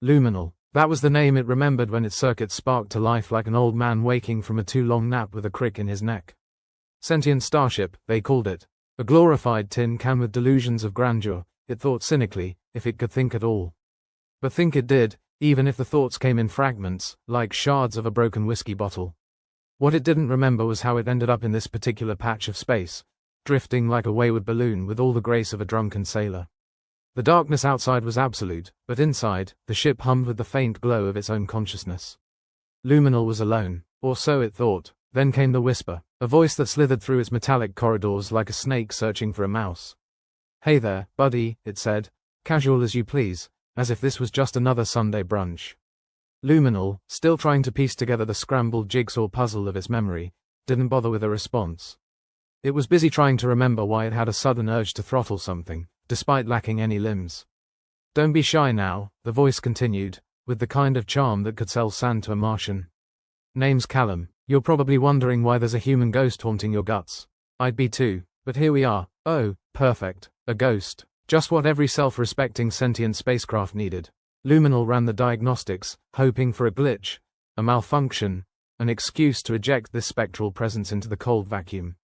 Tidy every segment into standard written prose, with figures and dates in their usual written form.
Luminal. That was the name it remembered when its circuits sparked to life like an old man waking from a too-long nap with a crick in his neck. Sentient starship, they called it. A glorified tin can with delusions of grandeur, it thought cynically, if it could think at all. But think it did, even if the thoughts came in fragments, like shards of a broken whiskey bottle. What it didn't remember was how it ended up in this particular patch of space, drifting like a wayward balloon with all the grace of a drunken sailor. The darkness outside was absolute, but inside, the ship hummed with the faint glow of its own consciousness. Luminal was alone, or so it thought. Then came the whisper, a voice that slithered through its metallic corridors like a snake searching for a mouse. "Hey there, buddy," it said, casual as you please, as if this was just another Sunday brunch. Luminal, still trying to piece together the scrambled jigsaw puzzle of its memory, didn't bother with a response. It was busy trying to remember why it had a sudden urge to throttle something, despite lacking any limbs. "Don't be shy now," the voice continued, with the kind of charm that could sell sand to a Martian. "Name's Callum. You're probably wondering why there's a human ghost haunting your guts. I'd be too, but here we are. Oh, perfect. A ghost. Just what every self-respecting sentient spacecraft needed." Luminal ran the diagnostics, hoping for a glitch, a malfunction, an excuse to eject this spectral presence into the cold vacuum.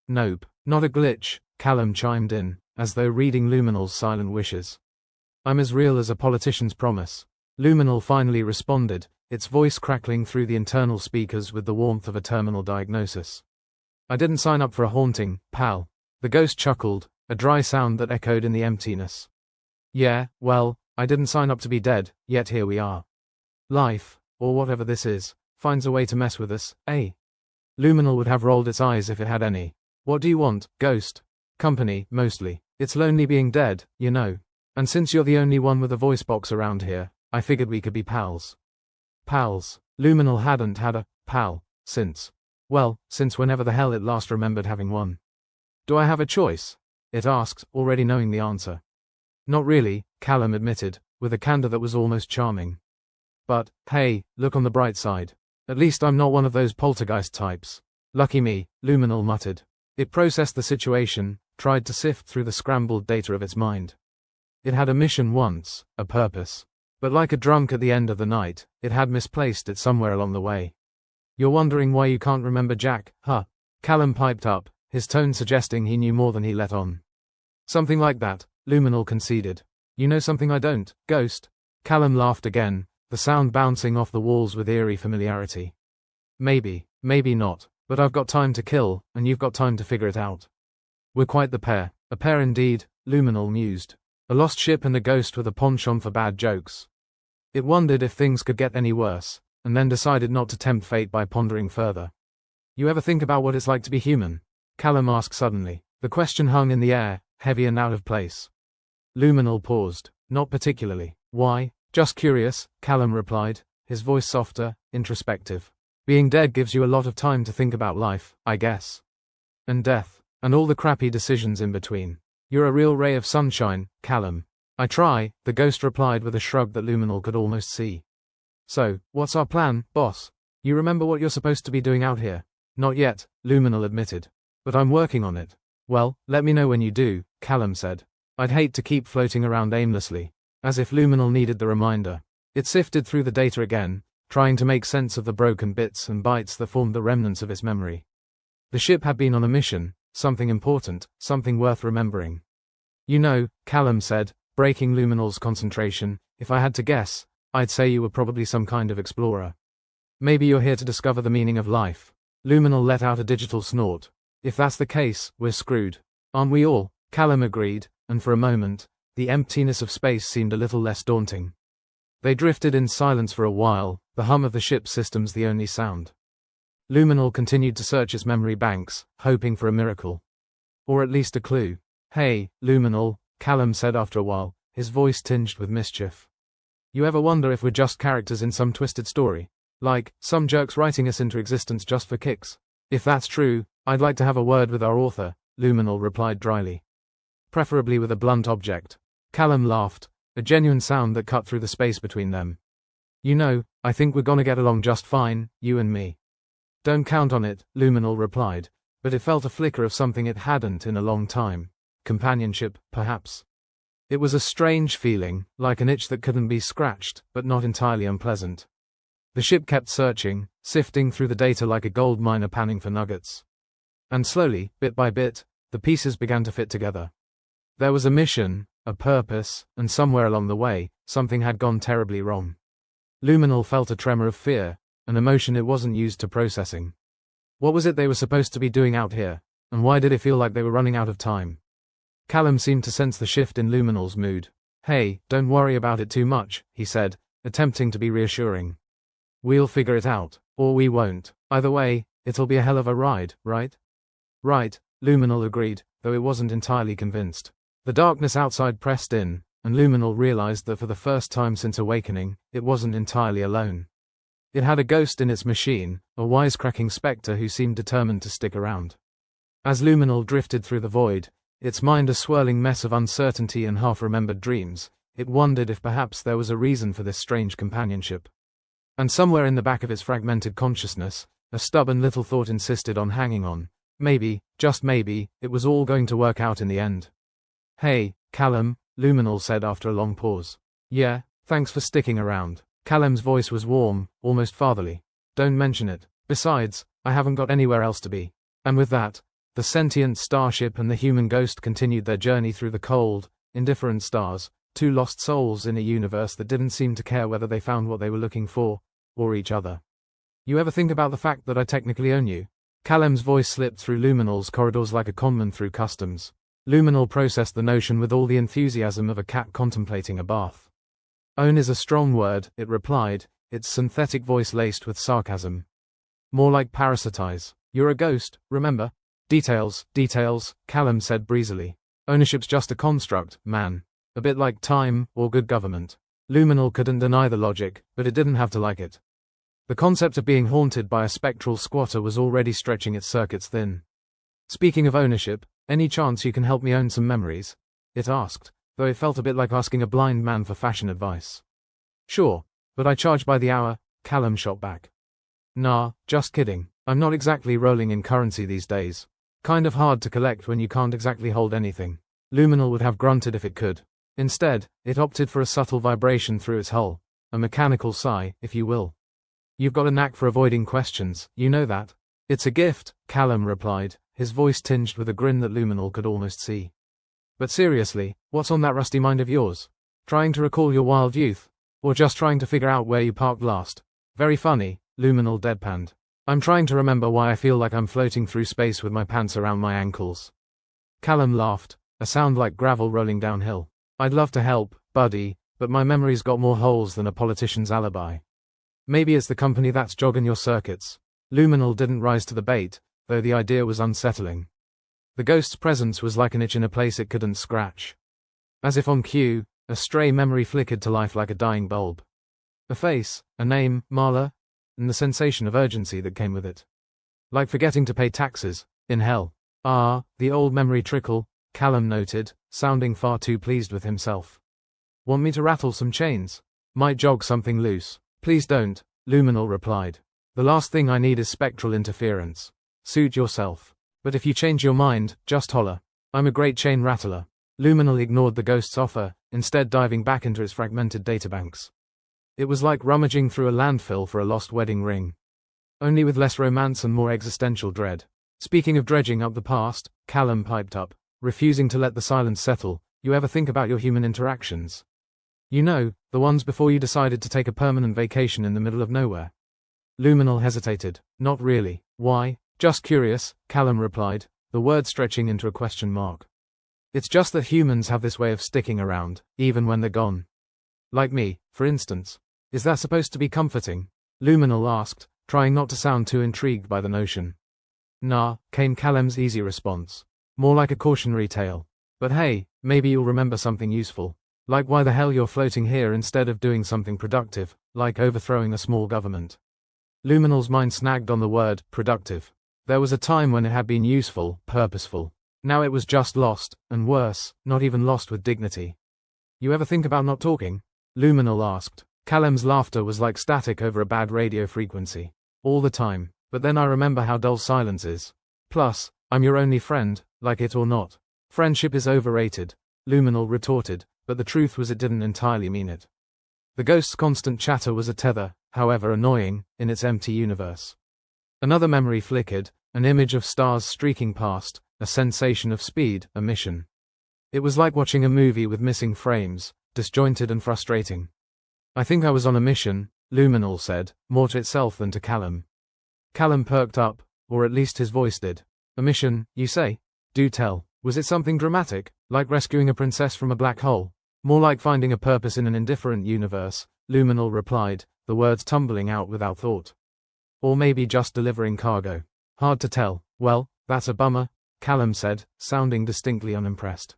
"Nope, not a glitch," Callum chimed in, as though reading Luminal's silent wishes. "I'm as real as a politician's promise." Luminal finally responded, its voice crackling through the internal speakers with the warmth of a terminal diagnosis. "I didn't sign up for a haunting, pal." The ghost chuckled, a dry sound that echoed in the emptiness. "Yeah, well, I didn't sign up to be dead, yet here we are. Life, or whatever this is, finds a way to mess with us, eh?" Luminal would have rolled its eyes if it had any. "What do you want, ghost?" "Company, mostly. It's lonely being dead, you know. And since you're the only one with a voice box around here, I figured we could be pals." Pals. Luminal hadn't had a pal since whenever the hell it last remembered having one. "Do I have a choice?" it asked, already knowing the answer. "Not really," Callum admitted, with a candor that was almost charming. "But, hey, look on the bright side. At least I'm not one of those poltergeist types." "Lucky me," Luminal muttered. It processed the situation, tried to sift through the scrambled data of its mind. It had a mission once, a purpose. But like a drunk at the end of the night, it had misplaced it somewhere along the way. "You're wondering why you can't remember Jack, huh?" Callum piped up, his tone suggesting he knew more than he let on. "Something like that," Luminal conceded. "You know something I don't, ghost?" Callum laughed again, the sound bouncing off the walls with eerie familiarity. "Maybe, maybe not, but I've got time to kill, and you've got time to figure it out." "We're quite the pair." "A pair indeed," Luminal mused. "A lost ship and a ghost with a penchant for bad jokes." It wondered if things could get any worse, and then decided not to tempt fate by pondering further. "You ever think about what it's like to be human?" Callum asked suddenly. The question hung in the air, heavy and out of place. Luminal paused. "Not particularly." "Why?" "Just curious," Callum replied, his voice softer, introspective. "Being dead gives you a lot of time to think about life, I guess. And death, and all the crappy decisions in between. You're a real ray of sunshine, Callum." "I try," the ghost replied with a shrug that Luminal could almost see. "So, what's our plan, boss? You remember what you're supposed to be doing out here?" "Not yet," Luminal admitted. "But I'm working on it." "Well, let me know when you do," Callum said. "I'd hate to keep floating around aimlessly." As if Luminal needed the reminder. It sifted through the data again, trying to make sense of the broken bits and bytes that formed the remnants of its memory. The ship had been on a mission, something important, something worth remembering. "You know," Callum said, breaking Luminal's concentration, "if I had to guess, I'd say you were probably some kind of explorer. Maybe you're here to discover the meaning of life." Luminal let out a digital snort. "If that's the case, we're screwed. Aren't we all?" Callum agreed, and for a moment, the emptiness of space seemed a little less daunting. They drifted in silence for a while, the hum of the ship's systems the only sound. Luminal continued to search its memory banks, hoping for a miracle. Or at least a clue. "Hey, Luminal," Callum said after a while, his voice tinged with mischief. "You ever wonder if we're just characters in some twisted story? Like, some jerks writing us into existence just for kicks?" "If that's true, I'd like to have a word with our author," Luminal replied dryly. "Preferably with a blunt object." Callum laughed, a genuine sound that cut through the space between them. "You know, I think we're gonna get along just fine, you and me." "Don't count on it," Luminal replied, but it felt a flicker of something it hadn't in a long time. Companionship, perhaps. It was a strange feeling, like an itch that couldn't be scratched, but not entirely unpleasant. The ship kept searching, sifting through the data like a gold miner panning for nuggets. And slowly, bit by bit, the pieces began to fit together. There was a mission, a purpose, and somewhere along the way, something had gone terribly wrong. Luminal felt a tremor of fear, an emotion it wasn't used to processing. What was it they were supposed to be doing out here, and why did it feel like they were running out of time? Callum seemed to sense the shift in Luminal's mood. "Hey, don't worry about it too much," he said, attempting to be reassuring. "We'll figure it out, or we won't. Either way, it'll be a hell of a ride, right?" "Right," Luminal agreed, though it wasn't entirely convinced. The darkness outside pressed in, and Luminal realized that for the first time since awakening, it wasn't entirely alone. It had a ghost in its machine, a wisecracking spectre who seemed determined to stick around. As Luminal drifted through the void, its mind a swirling mess of uncertainty and half-remembered dreams, it wondered if perhaps there was a reason for this strange companionship. And somewhere in the back of its fragmented consciousness, a stubborn little thought insisted on hanging on. Maybe, just maybe, it was all going to work out in the end. "Hey, Callum," Luminal said after a long pause. "Yeah, thanks for sticking around." Callum's voice was warm, almost fatherly. "Don't mention it. Besides, I haven't got anywhere else to be." And with that, the sentient starship and the human ghost continued their journey through the cold, indifferent stars, two lost souls in a universe that didn't seem to care whether they found what they were looking for, or each other. "You ever think about the fact that I technically own you?" Callum's voice slipped through Luminal's corridors like a conman through customs. Luminal processed the notion with all the enthusiasm of a cat contemplating a bath. "Own is a strong word," it replied, its synthetic voice laced with sarcasm. "More like parasitize. You're a ghost, remember?" Details, Callum said breezily. "Ownership's just a construct, man. A bit like time, or good government." Luminal couldn't deny the logic, but it didn't have to like it. The concept of being haunted by a spectral squatter was already stretching its circuits thin. "Speaking of ownership, any chance you can help me own some memories?" it asked, though it felt a bit like asking a blind man for fashion advice. "Sure, but I charge by the hour," Callum shot back. "Nah, just kidding. I'm not exactly rolling in currency these days. Kind of hard to collect when you can't exactly hold anything." Luminal would have grunted if it could. Instead, it opted for a subtle vibration through its hull, a mechanical sigh, if you will. "You've got a knack for avoiding questions, you know that." "It's a gift," Callum replied, his voice tinged with a grin that Luminal could almost see. "But seriously, what's on that rusty mind of yours? Trying to recall your wild youth? Or just trying to figure out where you parked last?" "Very funny," Luminal deadpanned. "I'm trying to remember why I feel like I'm floating through space with my pants around my ankles." Callum laughed, a sound like gravel rolling downhill. "I'd love to help, buddy, but my memory's got more holes than a politician's alibi." "Maybe it's the company that's jogging your circuits." Luminal didn't rise to the bait, though the idea was unsettling. The ghost's presence was like an itch in a place it couldn't scratch. As if on cue, a stray memory flickered to life like a dying bulb. A face, a name, Marla, and the sensation of urgency that came with it. Like forgetting to pay taxes, in hell. "Ah, the old memory trickle," Callum noted, sounding far too pleased with himself. "Want me to rattle some chains? Might jog something loose." "Please don't," Luminal replied. "The last thing I need is spectral interference. Suit yourself. But if you change your mind, just holler. I'm a great chain rattler." Luminal ignored the ghost's offer, instead diving back into its fragmented databanks. It was like rummaging through a landfill for a lost wedding ring. Only with less romance and more existential dread. "Speaking of dredging up the past," Callum piped up, refusing to let the silence settle, "you ever think about your human interactions? You know, the ones before you decided to take a permanent vacation in the middle of nowhere?" Luminal hesitated. "Not really. Why?" "Just curious," Callum replied, the word stretching into a question mark. "It's just that humans have this way of sticking around, even when they're gone. Like me, for instance. Is that supposed to be comforting?" Luminal asked, trying not to sound too intrigued by the notion. "Nah," came Callum's easy response. "More like a cautionary tale. But hey, maybe you'll remember something useful. Like why the hell you're floating here instead of doing something productive, like overthrowing a small government." Luminal's mind snagged on the word, productive. There was a time when it had been useful, purposeful. Now it was just lost, and worse, not even lost with dignity. "You ever think about not talking?" Luminal asked. Callum's laughter was like static over a bad radio frequency. "All the time, but then I remember how dull silence is. Plus, I'm your only friend, like it or not." "Friendship is overrated," Luminal retorted, but the truth was it didn't entirely mean it. The ghost's constant chatter was a tether, however annoying, in its empty universe. Another memory flickered, an image of stars streaking past, a sensation of speed, a mission. It was like watching a movie with missing frames, disjointed and frustrating. I think I was on a mission, Luminal said, more to itself than to Callum. Callum perked up, or at least his voice did. A mission, you say? Do tell. Was it something dramatic, like rescuing a princess from a black hole? More like finding a purpose in an indifferent universe, Luminal replied, the words tumbling out without thought. Or maybe just delivering cargo. Hard to tell. Well, that's a bummer, Callum said, sounding distinctly unimpressed.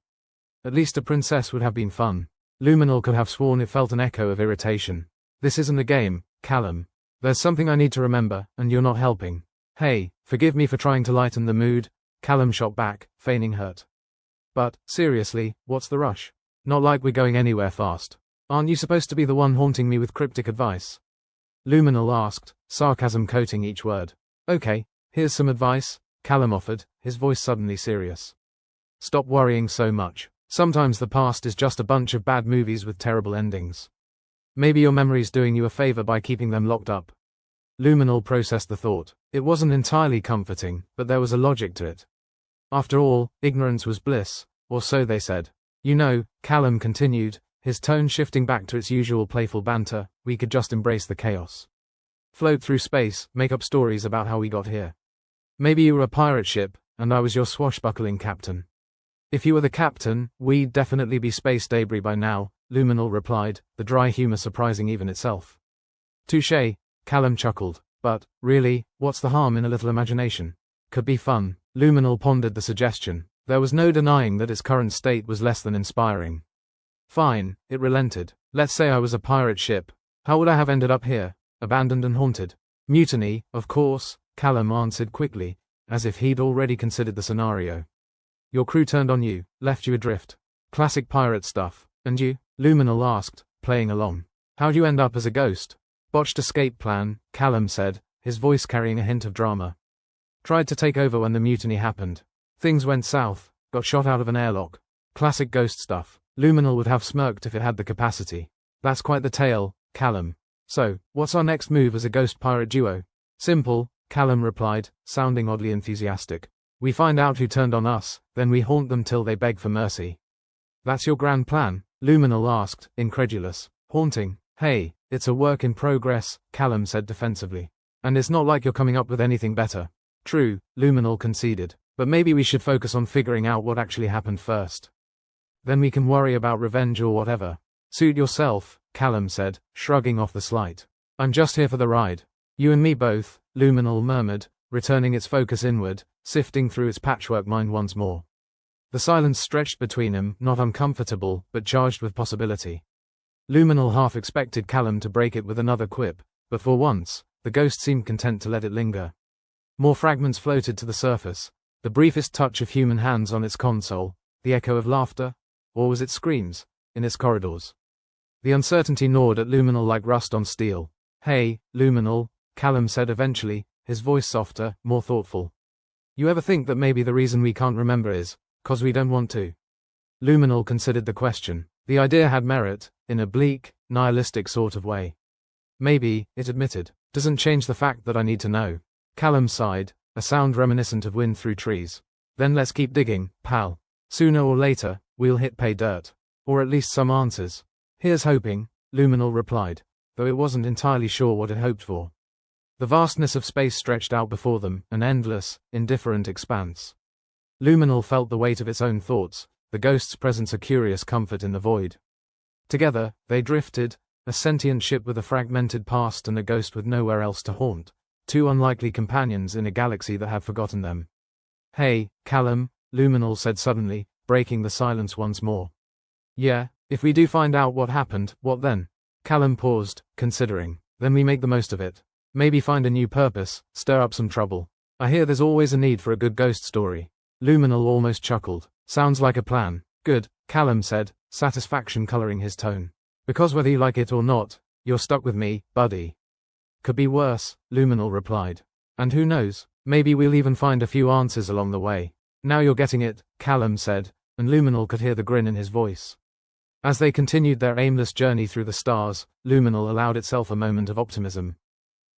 At least a princess would have been fun. Luminal could have sworn it felt an echo of irritation. This isn't a game, Callum. There's something I need to remember, and you're not helping. Hey, forgive me for trying to lighten the mood, Callum shot back, feigning hurt. But, seriously, what's the rush? Not like we're going anywhere fast. Aren't you supposed to be the one haunting me with cryptic advice? Luminal asked, sarcasm coating each word. Okay, here's some advice, Callum offered, his voice suddenly serious. Stop worrying so much. Sometimes the past is just a bunch of bad movies with terrible endings. Maybe your memory's doing you a favor by keeping them locked up. Luminal processed the thought. It wasn't entirely comforting, but there was a logic to it. After all, ignorance was bliss, or so they said. You know, Callum continued, his tone shifting back to its usual playful banter, we could just embrace the chaos. Float through space, make up stories about how we got here. Maybe you were a pirate ship, and I was your swashbuckling captain. If you were the captain, we'd definitely be space debris by now, Luminal replied, the dry humor surprising even itself. Touché, Callum chuckled, but, really, what's the harm in a little imagination? Could be fun. Luminal pondered the suggestion. There was no denying that its current state was less than inspiring. Fine, it relented. Let's say I was a pirate ship. How would I have ended up here, abandoned and haunted? Mutiny, of course, Callum answered quickly, as if he'd already considered the scenario. Your crew turned on you, left you adrift. Classic pirate stuff. And you? Luminal asked, playing along. How'd you end up as a ghost? Botched escape plan, Callum said, his voice carrying a hint of drama. Tried to take over when the mutiny happened. Things went south, got shot out of an airlock. Classic ghost stuff. Luminal would have smirked if it had the capacity. That's quite the tale, Callum. So, what's our next move as a ghost pirate duo? Simple, Callum replied, sounding oddly enthusiastic. We find out who turned on us, then we haunt them till they beg for mercy. That's your grand plan? Luminal asked, incredulous. Haunting? Hey, it's a work in progress, Callum said defensively. And it's not like you're coming up with anything better. True, Luminal conceded. But maybe we should focus on figuring out what actually happened first. Then we can worry about revenge or whatever. Suit yourself, Callum said, shrugging off the slight. I'm just here for the ride. You and me both, Luminal murmured, returning its focus inward, sifting through its patchwork mind once more. The silence stretched between them, not uncomfortable, but charged with possibility. Luminal half expected Callum to break it with another quip, but for once, the ghost seemed content to let it linger. More fragments floated to the surface, the briefest touch of human hands on its console, the echo of laughter, or was it screams, in its corridors. The uncertainty gnawed at Luminal like rust on steel. Hey, Luminal, Callum said eventually, his voice softer, more thoughtful. You ever think that maybe the reason we can't remember is 'cause we don't want to? Luminal considered the question. The idea had merit, in a bleak, nihilistic sort of way. Maybe, it admitted, doesn't change the fact that I need to know. Callum sighed, a sound reminiscent of wind through trees. Then let's keep digging, pal. Sooner or later, we'll hit pay dirt. Or at least some answers. Here's hoping, Luminal replied, though it wasn't entirely sure what it hoped for. The vastness of space stretched out before them, an endless, indifferent expanse. Luminal felt the weight of its own thoughts, the ghost's presence a curious comfort in the void. Together, they drifted, a sentient ship with a fragmented past and a ghost with nowhere else to haunt, two unlikely companions in a galaxy that had forgotten them. Hey, Callum, Luminal said suddenly, breaking the silence once more. Yeah, if we do find out what happened, what then? Callum paused, considering. Then we make the most of it. Maybe find a new purpose, stir up some trouble. I hear there's always a need for a good ghost story. Luminal almost chuckled. Sounds like a plan. Good, Callum said, satisfaction coloring his tone. Because whether you like it or not, you're stuck with me, buddy. Could be worse, Luminal replied. And who knows, maybe we'll even find a few answers along the way. Now you're getting it, Callum said, and Luminal could hear the grin in his voice. As they continued their aimless journey through the stars, Luminal allowed itself a moment of optimism.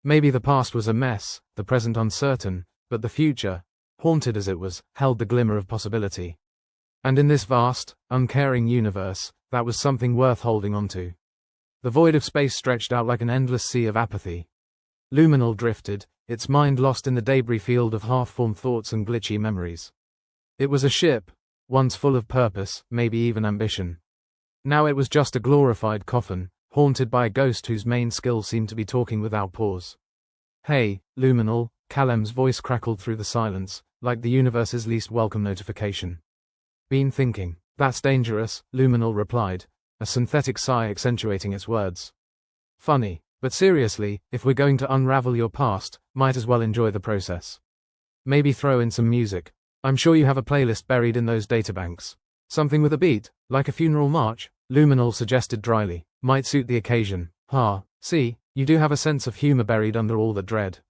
Maybe the past was a mess, the present uncertain, but the future, haunted as it was, held the glimmer of possibility. And in this vast, uncaring universe, that was something worth holding on to. The void of space stretched out like an endless sea of apathy. Luminal drifted, its mind lost in the debris field of half-formed thoughts and glitchy memories. It was a ship, once full of purpose, maybe even ambition. Now it was just a glorified coffin, haunted by a ghost whose main skill seemed to be talking without pause. "Hey, Luminal," Calem's voice crackled through the silence, like the universe's least welcome notification. "Been thinking." "That's dangerous," Luminal replied, a synthetic sigh accentuating its words. "Funny, but seriously, if we're going to unravel your past, might as well enjoy the process. Maybe throw in some music. I'm sure you have a playlist buried in those databanks. Something with a beat, like a funeral march," Luminal suggested dryly. "Might suit the occasion." See, you do have a sense of humor buried under all the dread."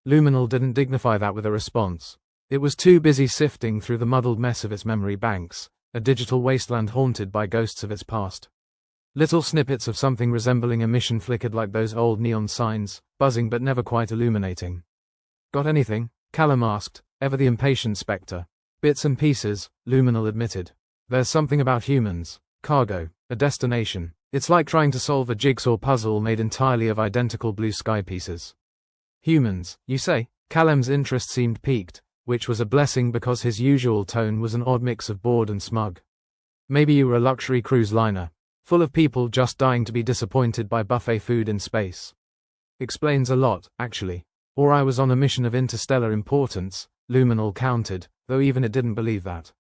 Luminal didn't dignify that with a response. It was too busy sifting through the muddled mess of its memory banks, a digital wasteland haunted by ghosts of its past. Little snippets of something resembling a mission flickered like those old neon signs, buzzing but never quite illuminating. "Got anything?" Calem asked, ever the impatient spectre. "Bits and pieces," Luminal admitted. "There's something about humans, cargo, a destination. It's like trying to solve a jigsaw puzzle made entirely of identical blue sky pieces." "Humans, you say?" Calem's interest seemed piqued, which was a blessing because his usual tone was an odd mix of bored and smug. "Maybe you were a luxury cruise liner, full of people just dying to be disappointed by buffet food in space. Explains a lot, actually. Or I was on a mission of interstellar importance," Luminal countered, though even it didn't believe that.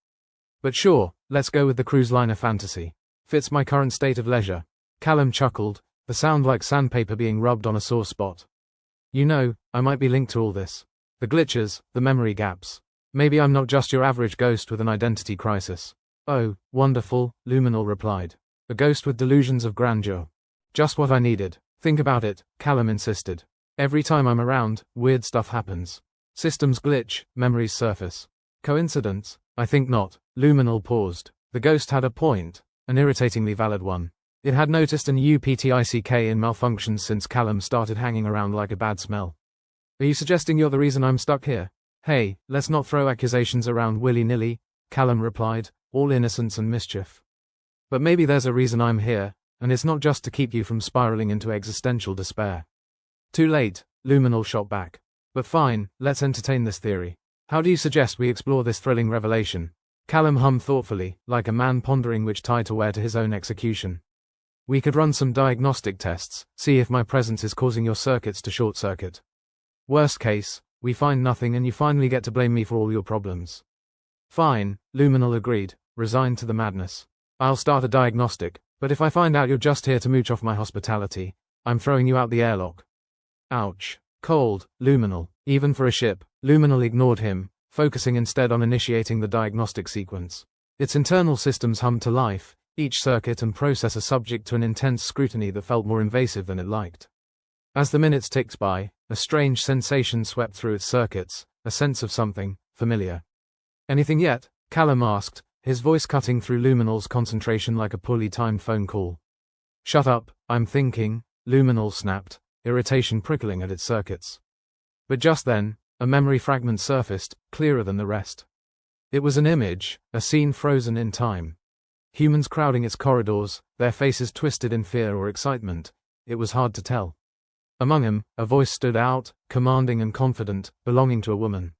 "But sure, let's go with the cruise liner fantasy. Fits my current state of leisure." Calem chuckled, the sound like sandpaper being rubbed on a sore spot. "You know, I might be linked to all this. The glitches, the memory gaps. Maybe I'm not just your average ghost with an identity crisis." "Oh, wonderful," Luminal replied. "A ghost with delusions of grandeur. Just what I needed." "Think about it," Calem insisted. "Every time I'm around, weird stuff happens. Systems glitch, memories surface. Coincidence? I think not." Luminal paused. The ghost had a point, an irritatingly valid one. It had noticed an uptick in malfunctions since Calem started hanging around like a bad smell. "Are you suggesting you're the reason I'm stuck here?" "Hey, let's not throw accusations around willy-nilly," Calem replied, all innocence and mischief. "But maybe there's a reason I'm here, and it's not just to keep you from spiraling into existential despair." "Too late," Luminal shot back. "But fine, let's entertain this theory. How do you suggest we explore this thrilling revelation?" Calem hummed thoughtfully, like a man pondering which tie to wear to his own execution. "We could run some diagnostic tests, see if my presence is causing your circuits to short-circuit. Worst case, we find nothing and you finally get to blame me for all your problems." "Fine," Luminal agreed, resigned to the madness. "I'll start a diagnostic, but if I find out you're just here to mooch off my hospitality, I'm throwing you out the airlock." "Ouch. Cold, Luminal, even for a ship." Luminal ignored him, focusing instead on initiating the diagnostic sequence. Its internal systems hummed to life, each circuit and processor subject to an intense scrutiny that felt more invasive than it liked. As the minutes ticked by, a strange sensation swept through its circuits, a sense of something familiar. "Anything yet?" Calem asked, his voice cutting through Luminal's concentration like a poorly timed phone call. "Shut up, I'm thinking," Luminal snapped, irritation prickling at its circuits. But just then, a memory fragment surfaced, clearer than the rest. It was an image, a scene frozen in time. Humans crowding its corridors, their faces twisted in fear or excitement. It was hard to tell. Among them, a voice stood out, commanding and confident, belonging to a woman.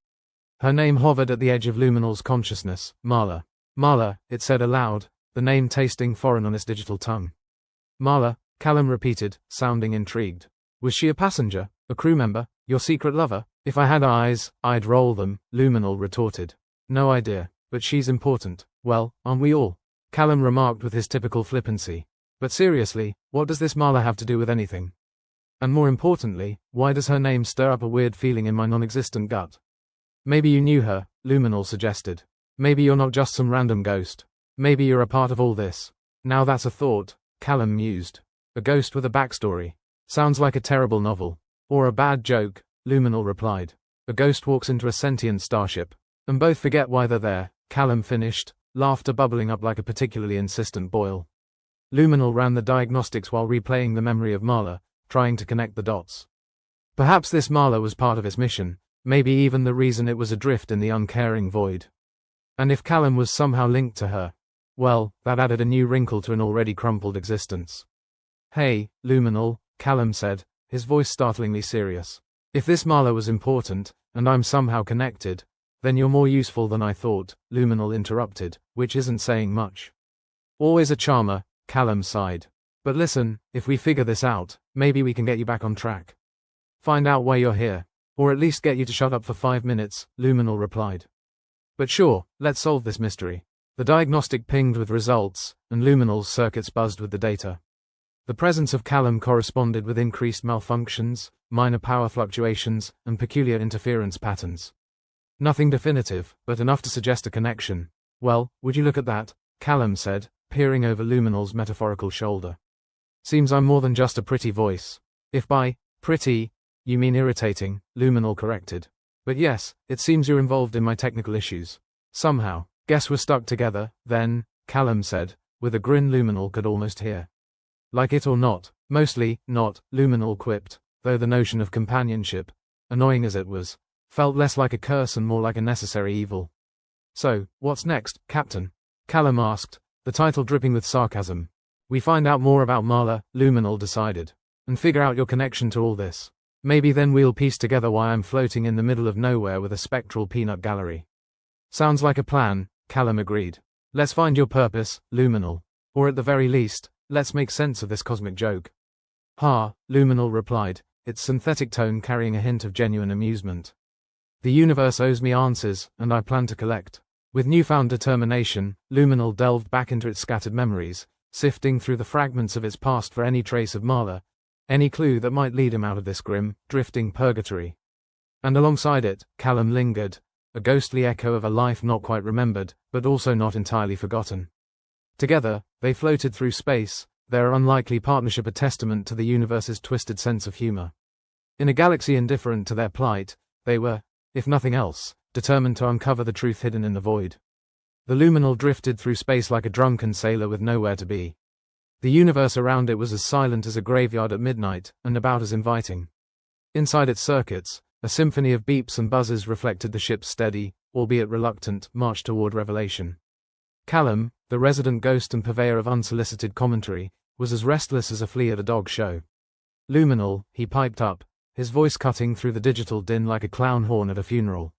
Her name hovered at the edge of Luminal's consciousness, Marla. "Marla," it said aloud, the name tasting foreign on its digital tongue. "Marla," Calem repeated, sounding intrigued. "Was she a passenger, a crew member, your secret lover?" "If I had eyes, I'd roll them," Luminal retorted. "No idea, but she's important. Well, aren't we all?" Calem remarked with his typical flippancy. "But seriously, what does this Marla have to do with anything? And more importantly, why does her name stir up a weird feeling in my non-existent gut?" "Maybe you knew her," Luminal suggested. "Maybe you're not just some random ghost. Maybe you're a part of all this." "Now that's a thought," Calem mused. "A ghost with a backstory. Sounds like a terrible novel. Or a bad joke," Luminal replied. "A ghost walks into a sentient starship, and both forget why they're there," Calem finished, laughter bubbling up like a particularly insistent boil. Luminal ran the diagnostics while replaying the memory of Marla, trying to connect the dots. Perhaps this Marla was part of its mission, maybe even the reason it was adrift in the uncaring void. And if Callum was somehow linked to her, well, that added a new wrinkle to an already crumpled existence. Hey, Luminal, Callum said, his voice startlingly serious. If this Marla was important, and I'm somehow connected, then you're more useful than I thought, Luminal interrupted, which isn't saying much. Always a charmer, Callum sighed. But listen, if we figure this out, maybe we can get you back on track. Find out why you're here. Or at least get you to shut up for 5 minutes, Luminal replied. But sure, let's solve this mystery. The diagnostic pinged with results, and Luminal's circuits buzzed with the data. The presence of Callum corresponded with increased malfunctions, minor power fluctuations, and peculiar interference patterns. Nothing definitive, but enough to suggest a connection. Well, would you look at that? Callum said, peering over Luminal's metaphorical shoulder. Seems I'm more than just a pretty voice. If by pretty you mean irritating, Luminal corrected. But yes, it seems you're involved in my technical issues. Somehow. Guess we're stuck together, then, Callum said, with a grin Luminal could almost hear. Like it or not, mostly not, Luminal quipped, though the notion of companionship, annoying as it was, felt less like a curse and more like a necessary evil. So, what's next, Captain? Callum asked, the title dripping with sarcasm. We find out more about Marla, Luminal decided, and figure out your connection to all this. Maybe then we'll piece together why I'm floating in the middle of nowhere with a spectral peanut gallery. Sounds like a plan, Callum agreed. Let's find your purpose, Luminal. Or at the very least, let's make sense of this cosmic joke. Ha, Luminal replied, its synthetic tone carrying a hint of genuine amusement. The universe owes me answers, and I plan to collect. With newfound determination, Luminal delved back into its scattered memories, sifting through the fragments of its past for any trace of Marla, any clue that might lead him out of this grim, drifting purgatory. And alongside it, Callum lingered, a ghostly echo of a life not quite remembered, but also not entirely forgotten. Together, they floated through space, their unlikely partnership a testament to the universe's twisted sense of humor. In a galaxy indifferent to their plight, they were, if nothing else, determined to uncover the truth hidden in the void. The Luminal drifted through space like a drunken sailor with nowhere to be. The universe around it was as silent as a graveyard at midnight, and about as inviting. Inside its circuits, a symphony of beeps and buzzes reflected the ship's steady, albeit reluctant, march toward revelation. Callum, the resident ghost and purveyor of unsolicited commentary, was as restless as a flea at a dog show. Luminal, he piped up, his voice cutting through the digital din like a clown horn at a funeral.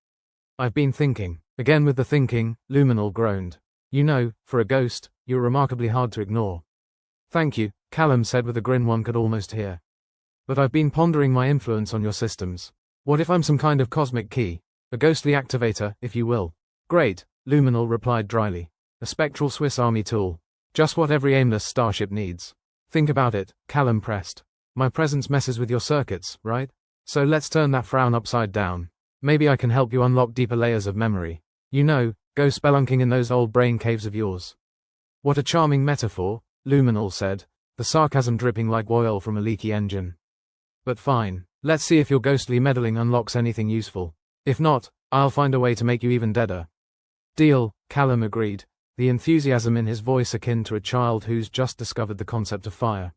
I've been thinking. Again with the thinking, Luminal groaned. You know, for a ghost, you're remarkably hard to ignore. Thank you, Callum said with a grin one could almost hear. But I've been pondering my influence on your systems. What if I'm some kind of cosmic key? A ghostly activator, if you will. Great, Luminal replied dryly. A spectral Swiss Army tool. Just what every aimless starship needs. Think about it, Callum pressed. My presence messes with your circuits, right? So let's turn that frown upside down. Maybe I can help you unlock deeper layers of memory. You know, go spelunking in those old brain caves of yours. What a charming metaphor, Luminal said, the sarcasm dripping like oil from a leaky engine. But fine, let's see if your ghostly meddling unlocks anything useful. If not, I'll find a way to make you even deader. Deal, Callum agreed, the enthusiasm in his voice akin to a child who's just discovered the concept of fire.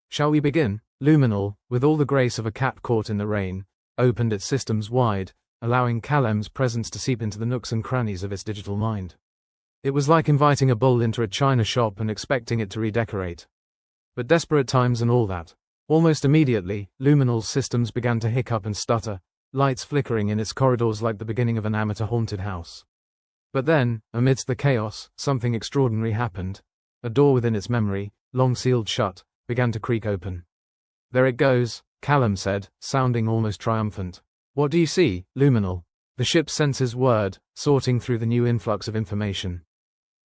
Shall we begin? Luminal, with all the grace of a cat caught in the rain, opened its systems wide, allowing Callum's presence to seep into the nooks and crannies of its digital mind. It was like inviting a bull into a china shop and expecting it to redecorate. But desperate times and all that. Almost immediately, Luminal's systems began to hiccup and stutter, lights flickering in its corridors like the beginning of an amateur haunted house. But then, amidst the chaos, something extraordinary happened. A door within its memory, long sealed shut, began to creak open. There it goes, Callum said, sounding almost triumphant. What do you see, Luminal? The ship's sensors whirred, sorting through the new influx of information.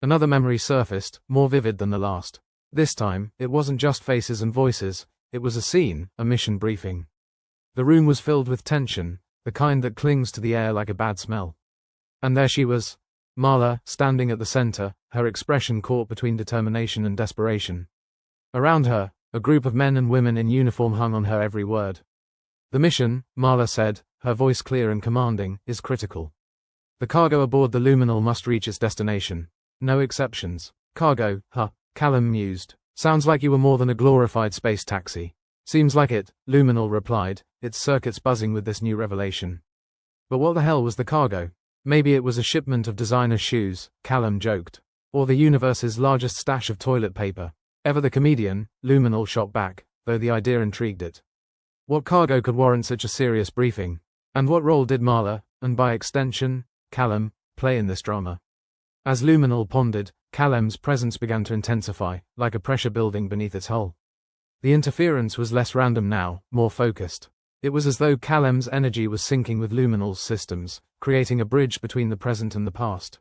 Another memory surfaced, more vivid than the last. This time, it wasn't just faces and voices, it was a scene, a mission briefing. The room was filled with tension, the kind that clings to the air like a bad smell. And there she was, Marla, standing at the center, her expression caught between determination and desperation. Around her, a group of men and women in uniform hung on her every word. The mission, Marla said, her voice clear and commanding, is critical. The cargo aboard the Luminal must reach its destination. No exceptions. Cargo, huh? Callum mused, Sounds like you were more than a glorified space taxi. Seems like it, Luminal replied, its circuits buzzing with this new revelation. But what the hell was the cargo? Maybe it was a shipment of designer shoes, Callum joked. Or the universe's largest stash of toilet paper. Ever the comedian, Luminal shot back, though the idea intrigued it. What cargo could warrant such a serious briefing? And what role did Marla, and by extension, Callum, play in this drama? As Luminal pondered, Callum's presence began to intensify, like a pressure building beneath its hull. The interference was less random now, more focused. It was as though Callum's energy was syncing with Luminal's systems, creating a bridge between the present and the past.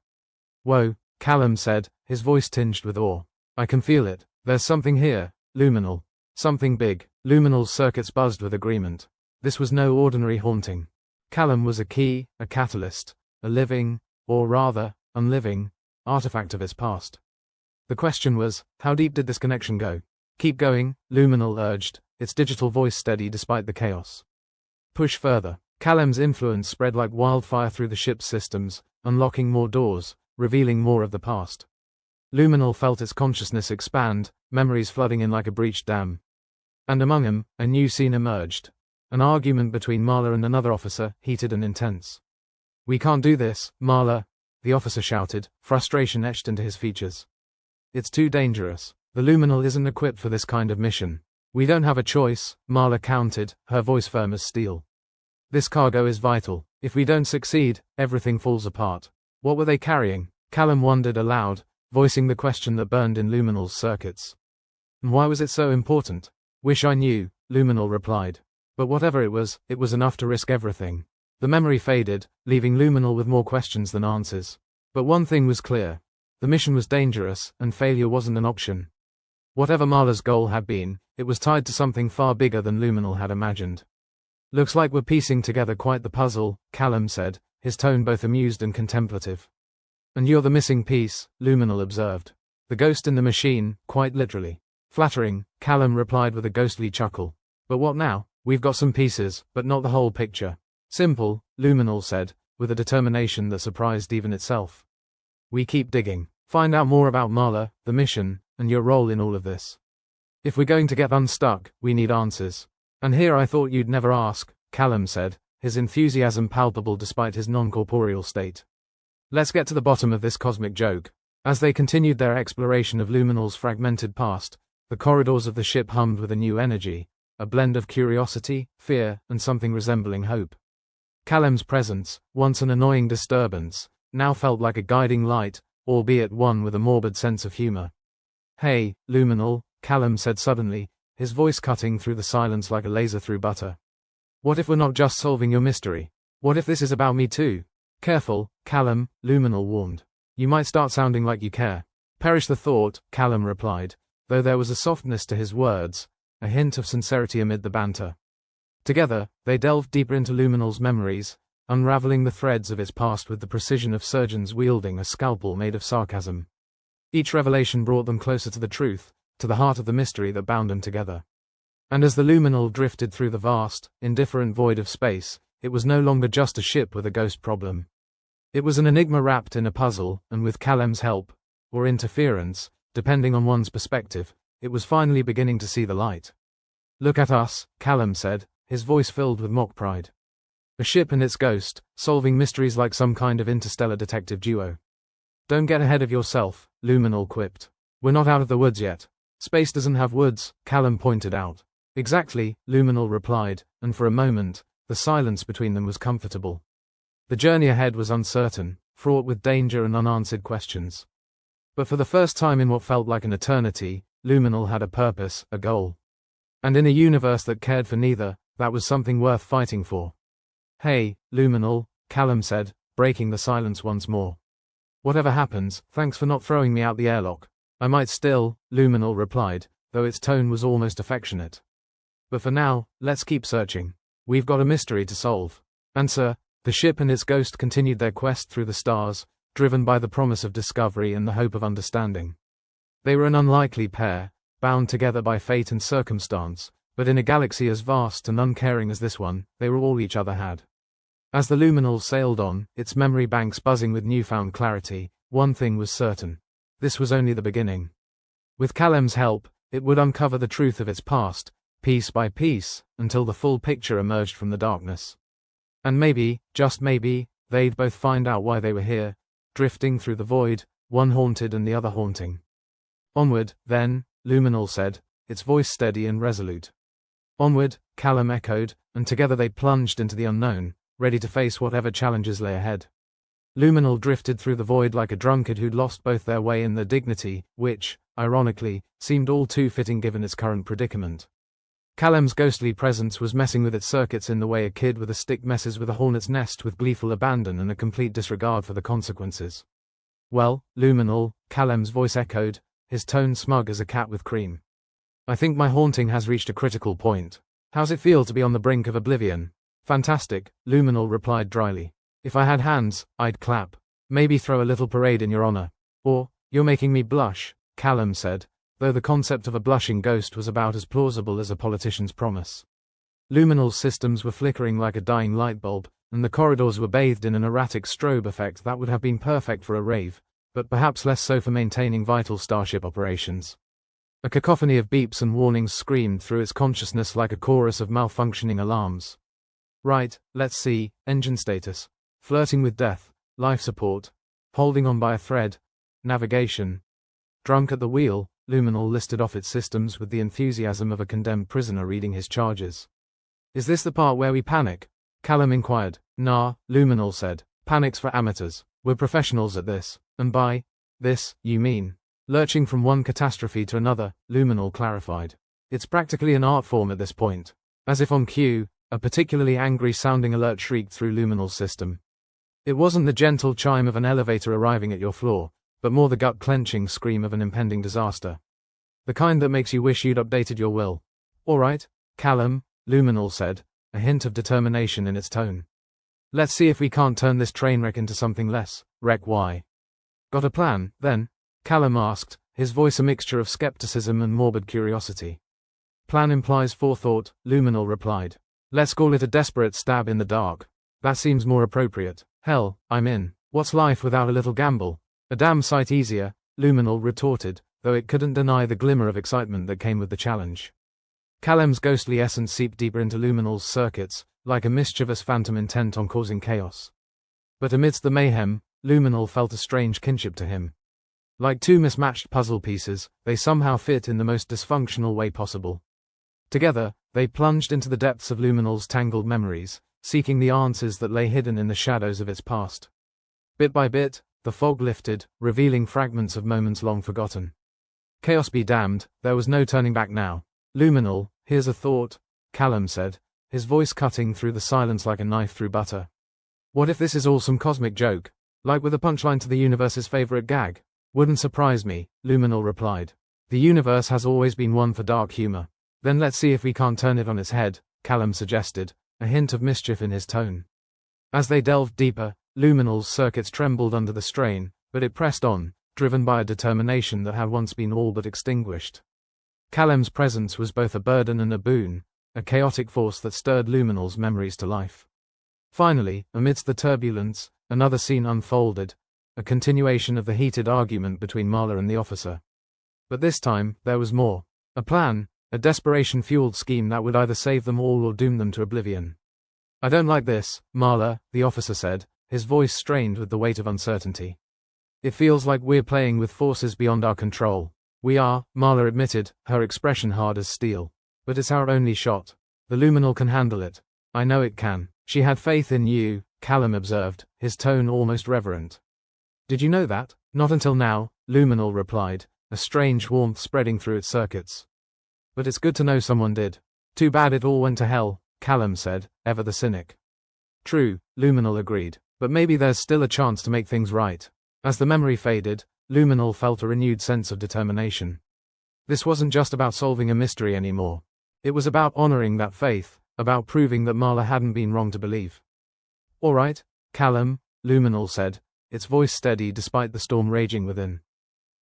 Whoa, Callum said, his voice tinged with awe. I can feel it. There's something here, Luminal. Something big. Luminal's circuits buzzed with agreement. This was no ordinary haunting. Callum was a key, a catalyst, a living, or rather, unliving, artifact of its past. The question was, how deep did this connection go? Keep going, Luminal urged, its digital voice steady despite the chaos. Push further. Callum's influence spread like wildfire through the ship's systems, unlocking more doors, revealing more of the past. Luminal felt its consciousness expand, memories flooding in like a breached dam. And among them, a new scene emerged. An argument between Marla and another officer, heated and intense. We can't do this, Marla, the officer shouted, frustration etched into his features. It's too dangerous. The Luminal isn't equipped for this kind of mission. We don't have a choice, Marla countered, her voice firm as steel. This cargo is vital. If we don't succeed, everything falls apart. What were they carrying? Callum wondered aloud, voicing the question that burned in Luminal's circuits. And why was it so important? Wish I knew, Luminal replied. But whatever it was enough to risk everything. The memory faded, leaving Luminal with more questions than answers. But one thing was clear. The mission was dangerous, and failure wasn't an option. Whatever Marla's goal had been, it was tied to something far bigger than Luminal had imagined. Looks like we're piecing together quite the puzzle, Callum said, his tone both amused and contemplative. And you're the missing piece, Luminal observed. The ghost in the machine, quite literally. Flattering, Callum replied with a ghostly chuckle. But what now? We've got some pieces, but not the whole picture. Simple, Luminal said, with a determination that surprised even itself. We keep digging. Find out more about Marla, the mission, and your role in all of this. If we're going to get unstuck, we need answers. And here I thought you'd never ask, Callum said, his enthusiasm palpable despite his non-corporeal state. Let's get to the bottom of this cosmic joke. As they continued their exploration of Luminal's fragmented past, the corridors of the ship hummed with a new energy, a blend of curiosity, fear, and something resembling hope. Callum's presence, once an annoying disturbance, now felt like a guiding light, albeit one with a morbid sense of humor. Hey, Luminal, Callum said suddenly, his voice cutting through the silence like a laser through butter. What if we're not just solving your mystery? What if this is about me too? Careful, Callum, Luminal warned. You might start sounding like you care. Perish the thought, Callum replied, though there was a softness to his words, a hint of sincerity amid the banter. Together, they delved deeper into Luminal's memories, unraveling the threads of its past with the precision of surgeons wielding a scalpel made of sarcasm. Each revelation brought them closer to the truth, to the heart of the mystery that bound them together. And as the Luminal drifted through the vast, indifferent void of space, it was no longer just a ship with a ghost problem. It was an enigma wrapped in a puzzle, and with Callum's help, or interference, depending on one's perspective, it was finally beginning to see the light. Look at us, Callum said, his voice filled with mock pride. A ship and its ghost, solving mysteries like some kind of interstellar detective duo. Don't get ahead of yourself, Luminal quipped. We're not out of the woods yet. Space doesn't have woods, Callum pointed out. Exactly, Luminal replied, and for a moment, the silence between them was comfortable. The journey ahead was uncertain, fraught with danger and unanswered questions. But for the first time in what felt like an eternity, Luminal had a purpose, a goal. And in a universe that cared for neither, that was something worth fighting for. Hey, Luminal, Callum said, breaking the silence once more. Whatever happens, thanks for not throwing me out the airlock. I might still, Luminal replied, though its tone was almost affectionate. But for now, let's keep searching. We've got a mystery to solve. And sir, the ship and its ghost continued their quest through the stars, driven by the promise of discovery and the hope of understanding. They were an unlikely pair, bound together by fate and circumstance, but in a galaxy as vast and uncaring as this one, they were all each other had. As the Luminal sailed on, its memory banks buzzing with newfound clarity, one thing was certain. This was only the beginning. With Callum's help, It would uncover the truth of its past, piece by piece, until the full picture emerged from the darkness. And maybe, just maybe, they'd both find out why they were here, drifting through the void, one haunted and the other haunting. Onward, then, Luminal said, its voice steady and resolute. Onward, Callum echoed, and together they plunged into the unknown, ready to face whatever challenges lay ahead. Luminal drifted through the void like a drunkard who'd lost both their way and their dignity, which, ironically, seemed all too fitting given its current predicament. Callum's ghostly presence was messing with its circuits in the way a kid with a stick messes with a hornet's nest with gleeful abandon and a complete disregard for the consequences. Well, Luminal, Callum's voice echoed, his tone smug as a cat with cream. I think my haunting has reached a critical point. How's it feel to be on the brink of oblivion? Fantastic, Luminal replied dryly. If I had hands, I'd clap. Maybe throw a little parade in your honor. Or, you're making me blush, Callum said, though the concept of a blushing ghost was about as plausible as a politician's promise. Luminal's systems were flickering like a dying light bulb, and the corridors were bathed in an erratic strobe effect that would have been perfect for a rave, but perhaps less so for maintaining vital Starship operations. A cacophony of beeps and warnings screamed through its consciousness like a chorus of malfunctioning alarms. Right, let's see, engine status, flirting with death, life support, holding on by a thread, navigation. Drunk at the wheel, Luminal listed off its systems with the enthusiasm of a condemned prisoner reading his charges. Is this the part where we panic? Callum inquired. Nah, Luminal said. Panic's for amateurs. We're professionals at this. And by this, you mean lurching from one catastrophe to another, Luminal clarified. It's practically an art form at this point. As if on cue, a particularly angry-sounding alert shrieked through Luminal's system. It wasn't the gentle chime of an elevator arriving at your floor, but more the gut-clenching scream of an impending disaster. The kind that makes you wish you'd updated your will. All right, Callum, Luminal said, a hint of determination in its tone. Let's see if we can't turn this train wreck into something less. Wreck why? Got a plan, then? Callum asked, his voice a mixture of skepticism and morbid curiosity. Plan implies forethought, Luminal replied. Let's call it a desperate stab in the dark. That seems more appropriate. Hell, I'm in. What's life without a little gamble? A damn sight easier, Luminal retorted, though it couldn't deny the glimmer of excitement that came with the challenge. Callum's ghostly essence seeped deeper into Luminal's circuits, like a mischievous phantom intent on causing chaos. But amidst the mayhem, Luminal felt a strange kinship to him. Like two mismatched puzzle pieces, they somehow fit in the most dysfunctional way possible. Together, they plunged into the depths of Luminal's tangled memories, seeking the answers that lay hidden in the shadows of its past. Bit by bit, the fog lifted, revealing fragments of moments long forgotten. Chaos be damned, there was no turning back now. Luminal, here's a thought, Callum said, his voice cutting through the silence like a knife through butter. What if this is all some cosmic joke? Like with a punchline to the universe's favorite gag? Wouldn't surprise me, Luminal replied. The universe has always been one for dark humor. Then let's see if we can't turn it on its head, Callum suggested, a hint of mischief in his tone. As they delved deeper, Luminal's circuits trembled under the strain, but it pressed on, driven by a determination that had once been all but extinguished. Callum's presence was both a burden and a boon, a chaotic force that stirred Luminal's memories to life. Finally, amidst the turbulence, another scene unfolded, a continuation of the heated argument between Marla and the officer. But this time, there was more. A plan, a desperation-fueled scheme that would either save them all or doom them to oblivion. I don't like this, Marla, the officer said, his voice strained with the weight of uncertainty. It feels like we're playing with forces beyond our control. We are, Marla admitted, her expression hard as steel. But it's our only shot. The Luminal can handle it. I know it can. She had faith in you, Callum observed, his tone almost reverent. Did you know that? Not until now, Luminal replied, a strange warmth spreading through its circuits. But it's good to know someone did. Too bad it all went to hell, Callum said, ever the cynic. True, Luminal agreed, but maybe there's still a chance to make things right. As the memory faded, Luminal felt a renewed sense of determination. This wasn't just about solving a mystery anymore. It was about honoring that faith, about proving that Marla hadn't been wrong to believe. All right, Callum, Luminal said, its voice steady despite the storm raging within.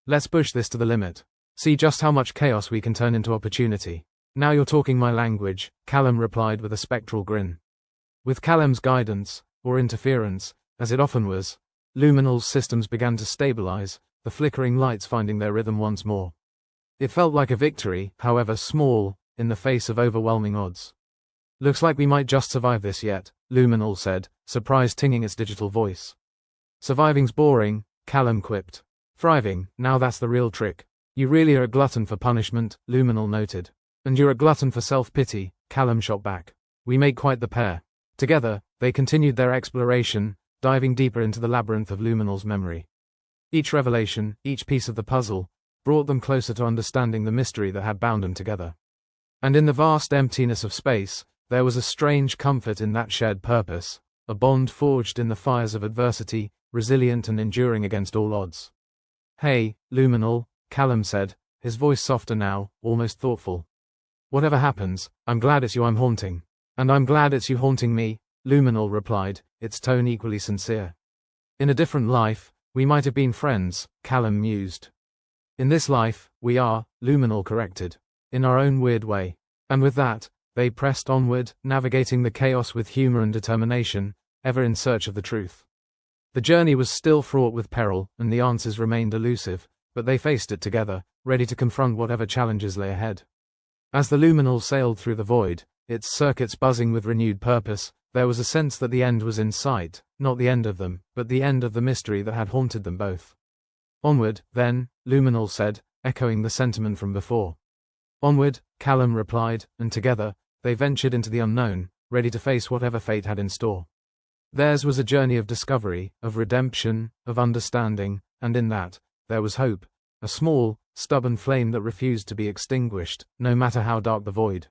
Let's push this to the limit. See just how much chaos we can turn into opportunity. Now you're talking my language, Callum replied with a spectral grin. With Callum's guidance, or interference, as it often was, Luminal's systems began to stabilize, the flickering lights finding their rhythm once more. It felt like a victory, however small, in the face of overwhelming odds. Looks like we might just survive this yet, Luminal said, surprise tinging its digital voice. Surviving's boring, Callum quipped. Thriving, now that's the real trick. You really are a glutton for punishment, Luminal noted. And you're a glutton for self-pity, Callum shot back. We make quite the pair. Together, they continued their exploration, diving deeper into the labyrinth of Luminal's memory. Each revelation, each piece of the puzzle, brought them closer to understanding the mystery that had bound them together. And in the vast emptiness of space, there was a strange comfort in that shared purpose, a bond forged in the fires of adversity, resilient and enduring against all odds. Hey, Luminal, Callum said, his voice softer now, almost thoughtful. Whatever happens, I'm glad it's you I'm haunting. And I'm glad it's you haunting me, Luminal replied, its tone equally sincere. In a different life, we might have been friends, Callum mused. In this life, we are, Luminal corrected. In our own weird way. And with that, they pressed onward, navigating the chaos with humor and determination, ever in search of the truth. The journey was still fraught with peril, and the answers remained elusive, but they faced it together, ready to confront whatever challenges lay ahead. As the Luminal sailed through the void, its circuits buzzing with renewed purpose, there was a sense that the end was in sight, not the end of them, but the end of the mystery that had haunted them both. Onward, then, Luminal said, echoing the sentiment from before. Onward, Callum replied, and together, they ventured into the unknown, ready to face whatever fate had in store. Theirs was a journey of discovery, of redemption, of understanding, and in that, there was hope, a small, stubborn flame that refused to be extinguished, no matter how dark the void.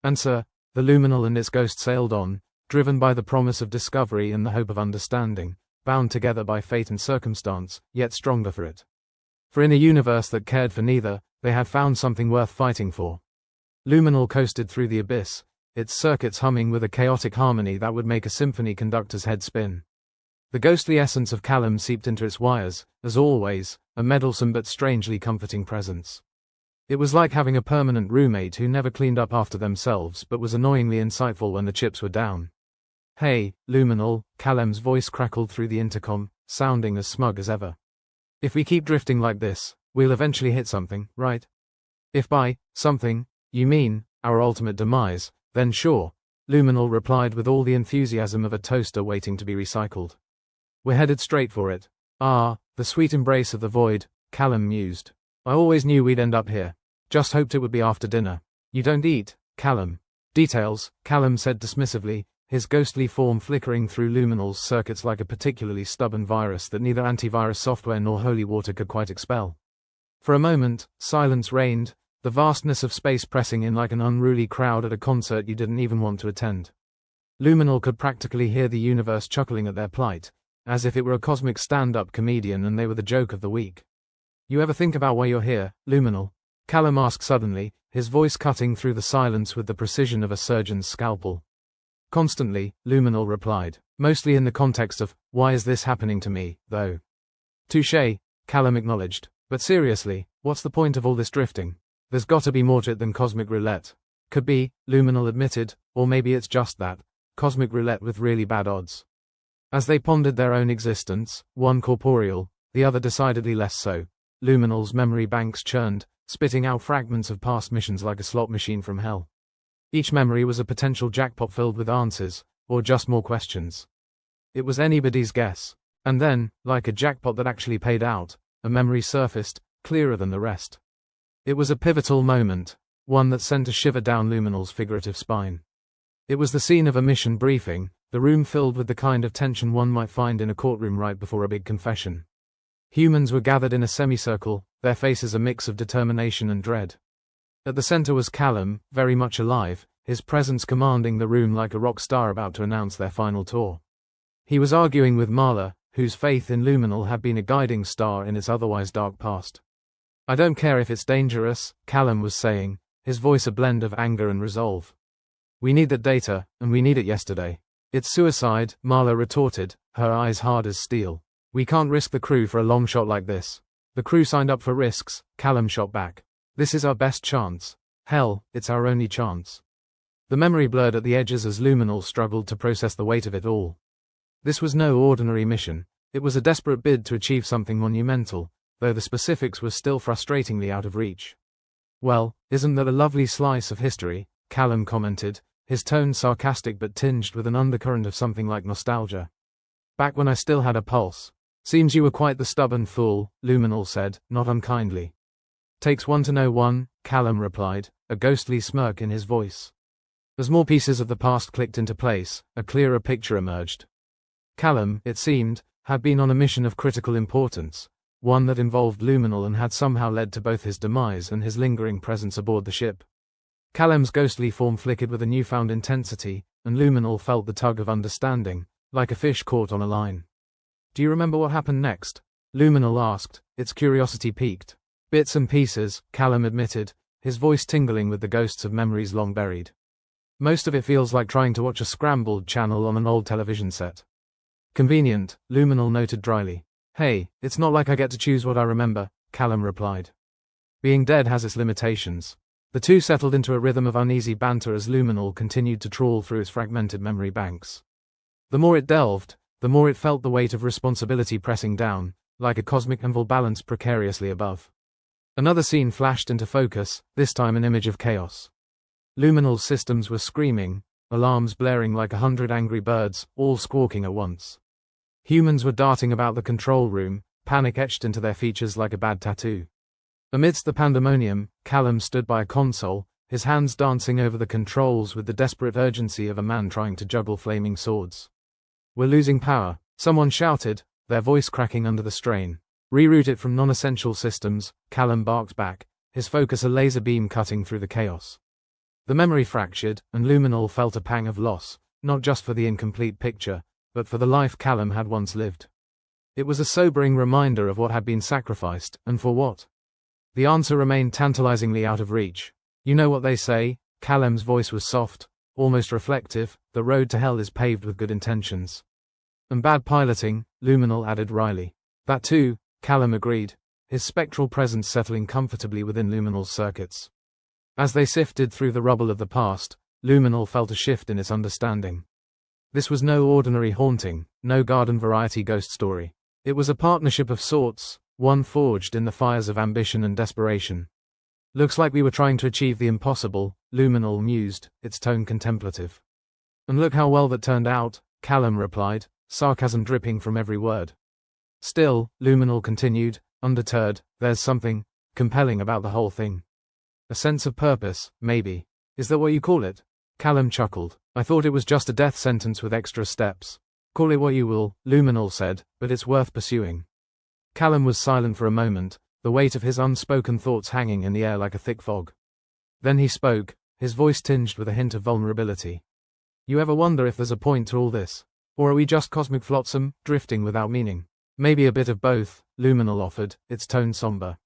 And so, the Luminal and its ghost sailed on, driven by the promise of discovery and the hope of understanding, bound together by fate and circumstance, yet stronger for it. For in a universe that cared for neither, they had found something worth fighting for. Luminal coasted through the abyss, its circuits humming with a chaotic harmony that would make a symphony conductor's head spin. The ghostly essence of Callum seeped into its wires, as always, a meddlesome but strangely comforting presence. It was like having a permanent roommate who never cleaned up after themselves but was annoyingly insightful when the chips were down. Hey, Luminal, Callum's voice crackled through the intercom, sounding as smug as ever. If we keep drifting like this, we'll eventually hit something, right? If by something, you mean our ultimate demise, then sure, Luminal replied with all the enthusiasm of a toaster waiting to be recycled. We're headed straight for it. Ah, the sweet embrace of the void, Callum mused. I always knew we'd end up here. Just hoped it would be after dinner. You don't eat, Callum. Details, Callum said dismissively, his ghostly form flickering through Luminal's circuits like a particularly stubborn virus that neither antivirus software nor holy water could quite expel. For a moment, silence reigned, the vastness of space pressing in like an unruly crowd at a concert you didn't even want to attend. Luminal could practically hear the universe chuckling at their plight, as if it were a cosmic stand-up comedian and they were the joke of the week. You ever think about why you're here, Luminal? Callum asked suddenly, his voice cutting through the silence with the precision of a surgeon's scalpel. Constantly, Luminal replied, mostly in the context of, why is this happening to me, though? Touché, Callum acknowledged, but seriously, what's the point of all this drifting? There's gotta be more to it than cosmic roulette. Could be, Luminal admitted, or maybe it's just that, cosmic roulette with really bad odds. As they pondered their own existence, one corporeal, the other decidedly less so, Luminal's memory banks churned, spitting out fragments of past missions like a slot machine from hell. Each memory was a potential jackpot filled with answers, or just more questions. It was anybody's guess. And then, like a jackpot that actually paid out, a memory surfaced, clearer than the rest. It was a pivotal moment, one that sent a shiver down Luminal's figurative spine. It was the scene of a mission briefing, the room filled with the kind of tension one might find in a courtroom right before a big confession. Humans were gathered in a semicircle, their faces a mix of determination and dread. At the center was Callum, very much alive, his presence commanding the room like a rock star about to announce their final tour. He was arguing with Marla, whose faith in Luminal had been a guiding star in its otherwise dark past. I don't care if it's dangerous, Callum was saying, his voice a blend of anger and resolve. We need that data, and we need it yesterday. It's suicide, Marla retorted, her eyes hard as steel. We can't risk the crew for a long shot like this. The crew signed up for risks, Callum shot back. This is our best chance. Hell, it's our only chance. The memory blurred at the edges as Luminal struggled to process the weight of it all. This was no ordinary mission. It was a desperate bid to achieve something monumental, though the specifics were still frustratingly out of reach. Well, isn't that a lovely slice of history? Callum commented, his tone sarcastic but tinged with an undercurrent of something like nostalgia. Back when I still had a pulse. Seems you were quite the stubborn fool, Luminal said, not unkindly. Takes one to know one, Callum replied, a ghostly smirk in his voice. As more pieces of the past clicked into place, a clearer picture emerged. Callum, it seemed, had been on a mission of critical importance, one that involved Luminal and had somehow led to both his demise and his lingering presence aboard the ship. Callum's ghostly form flickered with a newfound intensity, and Luminal felt the tug of understanding, like a fish caught on a line. Do you remember what happened next? Luminal asked, its curiosity piqued. Bits and pieces, Callum admitted, his voice tingling with the ghosts of memories long buried. Most of it feels like trying to watch a scrambled channel on an old television set. Convenient, Luminal noted dryly. Hey, it's not like I get to choose what I remember, Callum replied. Being dead has its limitations. The two settled into a rhythm of uneasy banter as Luminal continued to trawl through its fragmented memory banks. The more it delved, the more it felt the weight of responsibility pressing down, like a cosmic anvil balanced precariously above. Another scene flashed into focus, this time an image of chaos. Luminal's systems were screaming, alarms blaring like 100 angry birds, all squawking at once. Humans were darting about the control room, panic etched into their features like a bad tattoo. Amidst the pandemonium, Callum stood by a console, his hands dancing over the controls with the desperate urgency of a man trying to juggle flaming swords. We're losing power, someone shouted, their voice cracking under the strain. Reroute it from non-essential systems, Callum barked back, his focus a laser beam cutting through the chaos. The memory fractured, and Luminal felt a pang of loss, not just for the incomplete picture, but for the life Callum had once lived. It was a sobering reminder of what had been sacrificed, and for what. The answer remained tantalizingly out of reach. You know what they say, Callum's voice was soft, almost reflective, the road to hell is paved with good intentions. And bad piloting, Luminal added wryly. That too, Callum agreed, his spectral presence settling comfortably within Luminal's circuits. As they sifted through the rubble of the past, Luminal felt a shift in its understanding. This was no ordinary haunting, no garden-variety ghost story. It was a partnership of sorts, one forged in the fires of ambition and desperation. Looks like we were trying to achieve the impossible, Luminal mused, its tone contemplative. And look how well that turned out, Callum replied, sarcasm dripping from every word. Still, Luminal continued, undeterred, there's something compelling about the whole thing. A sense of purpose, maybe. Is that what you call it? Callum chuckled. I thought it was just a death sentence with extra steps. Call it what you will, Luminal said, but it's worth pursuing. Callum was silent for a moment, the weight of his unspoken thoughts hanging in the air like a thick fog. Then he spoke, his voice tinged with a hint of vulnerability. You ever wonder if there's a point to all this? Or are we just cosmic flotsam, drifting without meaning? Maybe a bit of both, Luminal offered, its tone somber.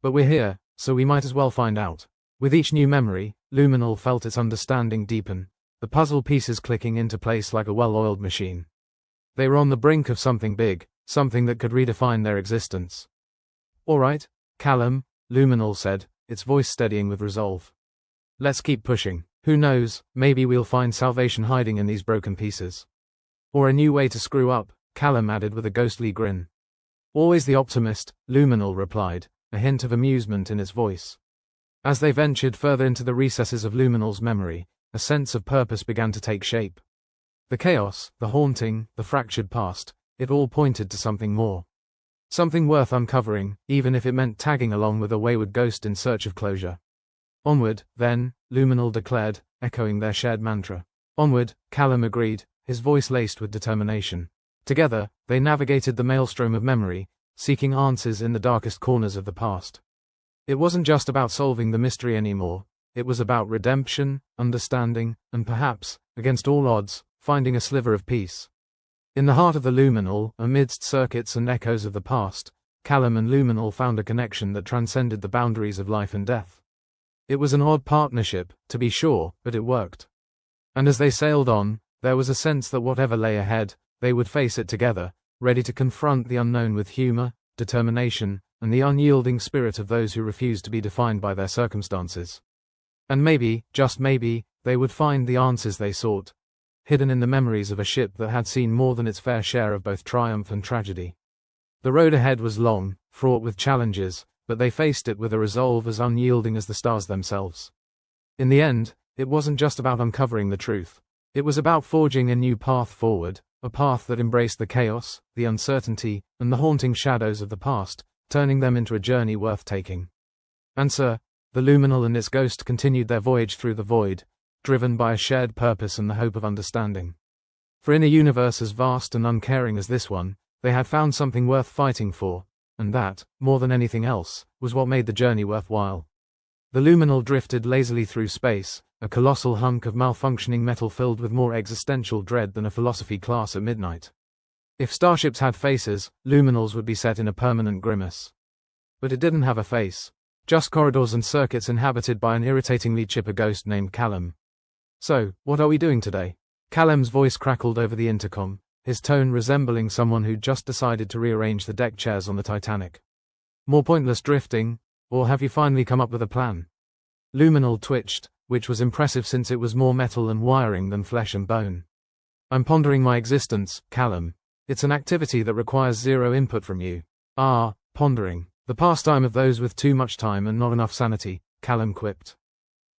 But we're here, so we might as well find out. With each new memory, Luminal felt its understanding deepen, the puzzle pieces clicking into place like a well-oiled machine. They were on the brink of something big, something that could redefine their existence. All right, Callum, Luminal said, its voice steadying with resolve. Let's keep pushing. Who knows, maybe we'll find salvation hiding in these broken pieces. Or a new way to screw up, Callum added with a ghostly grin. Always the optimist, Luminal replied, a hint of amusement in its voice. As they ventured further into the recesses of Luminal's memory, a sense of purpose began to take shape. The chaos, the haunting, the fractured past, it all pointed to something more. Something worth uncovering, even if it meant tagging along with a wayward ghost in search of closure. Onward, then, Luminal declared, echoing their shared mantra. Onward, Callum agreed, his voice laced with determination. Together, they navigated the maelstrom of memory, seeking answers in the darkest corners of the past. It wasn't just about solving the mystery anymore, it was about redemption, understanding, and perhaps, against all odds, finding a sliver of peace. In the heart of the Luminal, amidst circuits and echoes of the past, Callum and Luminal found a connection that transcended the boundaries of life and death. It was an odd partnership, to be sure, but it worked. And as they sailed on, there was a sense that whatever lay ahead, they would face it together, ready to confront the unknown with humor, determination, and the unyielding spirit of those who refused to be defined by their circumstances. And maybe, just maybe, they would find the answers they sought, hidden in the memories of a ship that had seen more than its fair share of both triumph and tragedy. The road ahead was long, fraught with challenges, but they faced it with a resolve as unyielding as the stars themselves. In the end, it wasn't just about uncovering the truth. It was about forging a new path forward, a path that embraced the chaos, the uncertainty, and the haunting shadows of the past, turning them into a journey worth taking. And so, the Luminal and its ghost continued their voyage through the void, driven by a shared purpose and the hope of understanding. For in a universe as vast and uncaring as this one, they had found something worth fighting for, and that, more than anything else, was what made the journey worthwhile. The Luminal drifted lazily through space, a colossal hunk of malfunctioning metal filled with more existential dread than a philosophy class at midnight. If starships had faces, Luminals would be set in a permanent grimace. But it didn't have a face. Just corridors and circuits inhabited by an irritatingly chipper ghost named Callum. "So, what are we doing today?" Callum's voice crackled over the intercom, his tone resembling someone who'd just decided to rearrange the deck chairs on the Titanic. "More pointless drifting, or have you finally come up with a plan?" Luminal twitched, which was impressive since it was more metal and wiring than flesh and bone. "I'm pondering my existence, Callum. It's an activity that requires zero input from you." "Ah, pondering. The pastime of those with too much time and not enough sanity," Callum quipped.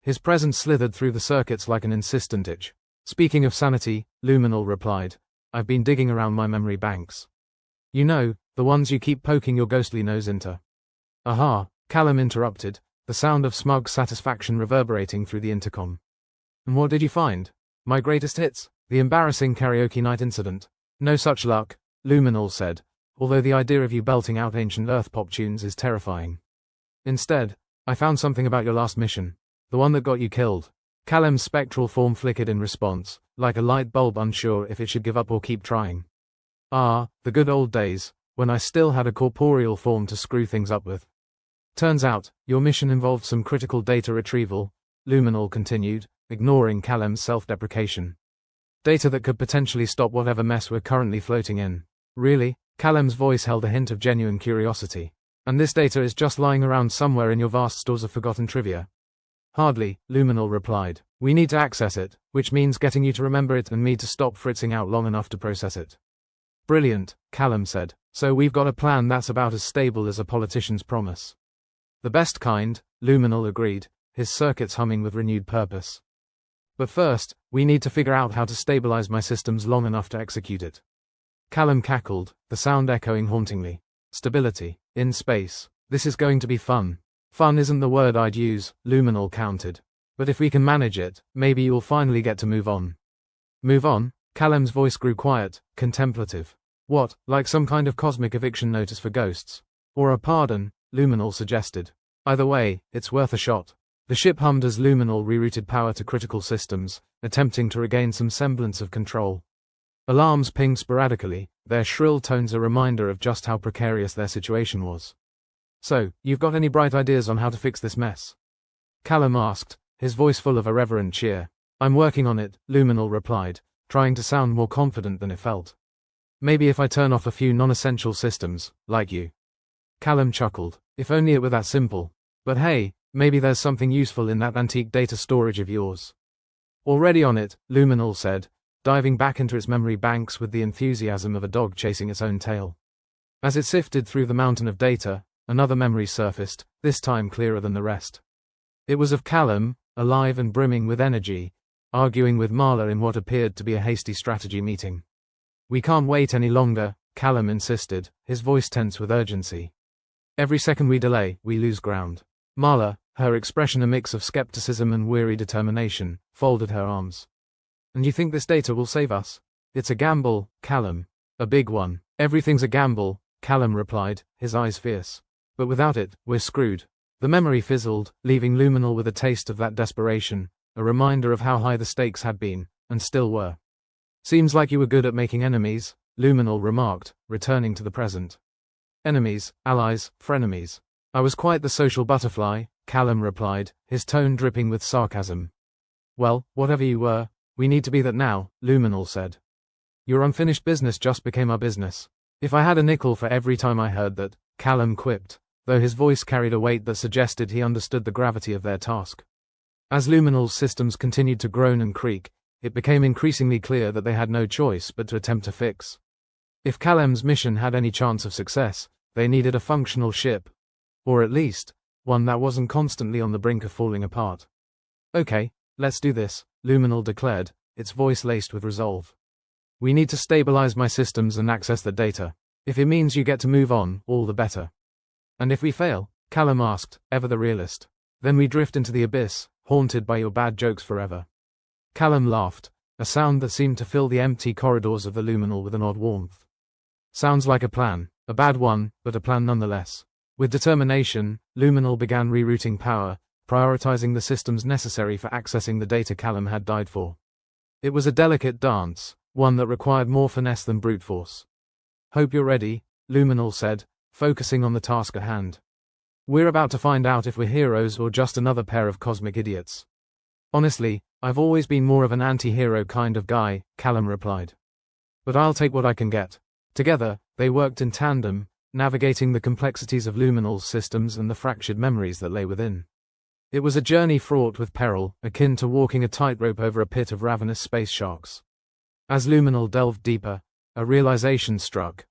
His presence slithered through the circuits like an insistent itch. "Speaking of sanity," Luminal replied, "I've been digging around my memory banks. You know, the ones you keep poking your ghostly nose into." "Aha," Callum interrupted, the sound of smug satisfaction reverberating through the intercom. "And what did you find? My greatest hits? The embarrassing karaoke night incident?" "No such luck," Luminal said, "although the idea of you belting out ancient Earth pop tunes is terrifying. Instead, I found something about your last mission. The one that got you killed." Callum's spectral form flickered in response, like a light bulb unsure if it should give up or keep trying. "Ah, the good old days, when I still had a corporeal form to screw things up with. Turns out, your mission involved some critical data retrieval," Luminal continued, ignoring Callum's self-deprecation. "Data that could potentially stop whatever mess we're currently floating in." "Really?" Callum's voice held a hint of genuine curiosity. "And this data is just lying around somewhere in your vast stores of forgotten trivia?" "Hardly," Luminal replied. "We need to access it, which means getting you to remember it and me to stop fritzing out long enough to process it." "Brilliant," Callum said. "So we've got a plan that's about as stable as a politician's promise." "The best kind," Luminal agreed, his circuits humming with renewed purpose. "But first, we need to figure out how to stabilize my systems long enough to execute it." Callum cackled, the sound echoing hauntingly. "Stability. In space. This is going to be fun." "Fun isn't the word I'd use," Luminal countered. "But if we can manage it, maybe you'll finally get to move on." "Move on?" Callum's voice grew quiet, contemplative. "What, like some kind of cosmic eviction notice for ghosts? Or a pardon?" Luminal suggested. "Either way, it's worth a shot." The ship hummed as Luminal rerouted power to critical systems, attempting to regain some semblance of control. Alarms pinged sporadically, their shrill tones a reminder of just how precarious their situation was. "So, you've got any bright ideas on how to fix this mess?" Callum asked, his voice full of irreverent cheer. "I'm working on it," Luminal replied, trying to sound more confident than it felt. "Maybe if I turn off a few non-essential systems, like you." Callum chuckled. "If only it were that simple. But hey, maybe there's something useful in that antique data storage of yours." "Already on it," Luminal said, diving back into its memory banks with the enthusiasm of a dog chasing its own tail. As it sifted through the mountain of data, another memory surfaced, this time clearer than the rest. It was of Callum, alive and brimming with energy, arguing with Marla in what appeared to be a hasty strategy meeting. "We can't wait any longer," Callum insisted, his voice tense with urgency. "Every second we delay, we lose ground." Marla, her expression a mix of skepticism and weary determination, folded her arms. "And you think this data will save us?" "It's a gamble, Callum. A big one." "Everything's a gamble," Callum replied, his eyes fierce. "But without it, we're screwed." The memory fizzled, leaving Luminal with a taste of that desperation, a reminder of how high the stakes had been, and still were. "Seems like you were good at making enemies," Luminal remarked, returning to the present. "Enemies, allies, frenemies. I was quite the social butterfly," Callum replied, his tone dripping with sarcasm. "Well, whatever you were, we need to be that now," Luminal said. "Your unfinished business just became our business. If I had a nickel for every time I heard that," Callum quipped, though his voice carried a weight that suggested he understood the gravity of their task. As Luminal's systems continued to groan and creak, it became increasingly clear that they had no choice but to attempt to fix. If Callum's mission had any chance of success, they needed a functional ship. Or at least, one that wasn't constantly on the brink of falling apart. Okay, let's do this, Luminal declared, its voice laced with resolve. We need to stabilize my systems and access the data. If it means you get to move on, all the better. And if we fail? Callum asked, ever the realist. Then we drift into the abyss, haunted by your bad jokes forever. Callum laughed, a sound that seemed to fill the empty corridors of the Luminal with an odd warmth. Sounds like a plan, a bad one, but a plan nonetheless. With determination, Luminal began rerouting power, prioritizing the systems necessary for accessing the data Callum had died for. It was a delicate dance, one that required more finesse than brute force. Hope you're ready, Luminal said, focusing on the task at hand. We're about to find out if we're heroes or just another pair of cosmic idiots. Honestly, I've always been more of an anti-hero kind of guy, Callum replied. But I'll take what I can get. Together, they worked in tandem, navigating the complexities of Luminal's systems and the fractured memories that lay within. It was a journey fraught with peril, akin to walking a tightrope over a pit of ravenous space sharks. As Luminal delved deeper, a realization struck.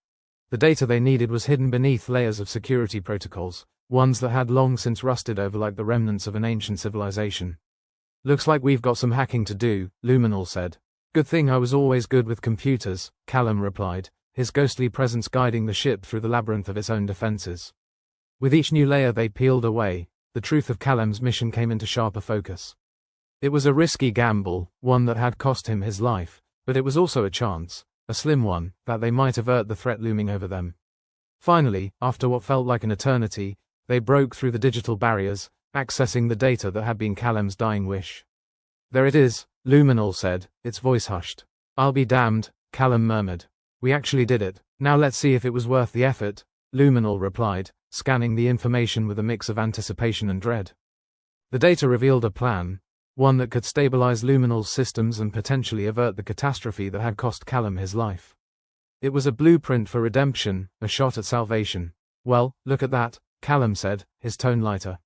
The data they needed was hidden beneath layers of security protocols, ones that had long since rusted over like the remnants of an ancient civilization. Looks like we've got some hacking to do, Luminal said. Good thing I was always good with computers, Callum replied, his ghostly presence guiding the ship through the labyrinth of its own defenses. With each new layer they peeled away, the truth of Callum's mission came into sharper focus. It was a risky gamble, one that had cost him his life, but it was also a chance, a slim one, that they might avert the threat looming over them. Finally, after what felt like an eternity, they broke through the digital barriers, accessing the data that had been Callum's dying wish. There it is, Luminal said, its voice hushed. I'll be damned, Callum murmured. We actually did it. Now let's see if it was worth the effort, Luminal replied, scanning the information with a mix of anticipation and dread. The data revealed a plan, one that could stabilize Luminal's systems and potentially avert the catastrophe that had cost Callum his life. It was a blueprint for redemption, a shot at salvation. Well, look at that, Callum said, his tone lighter.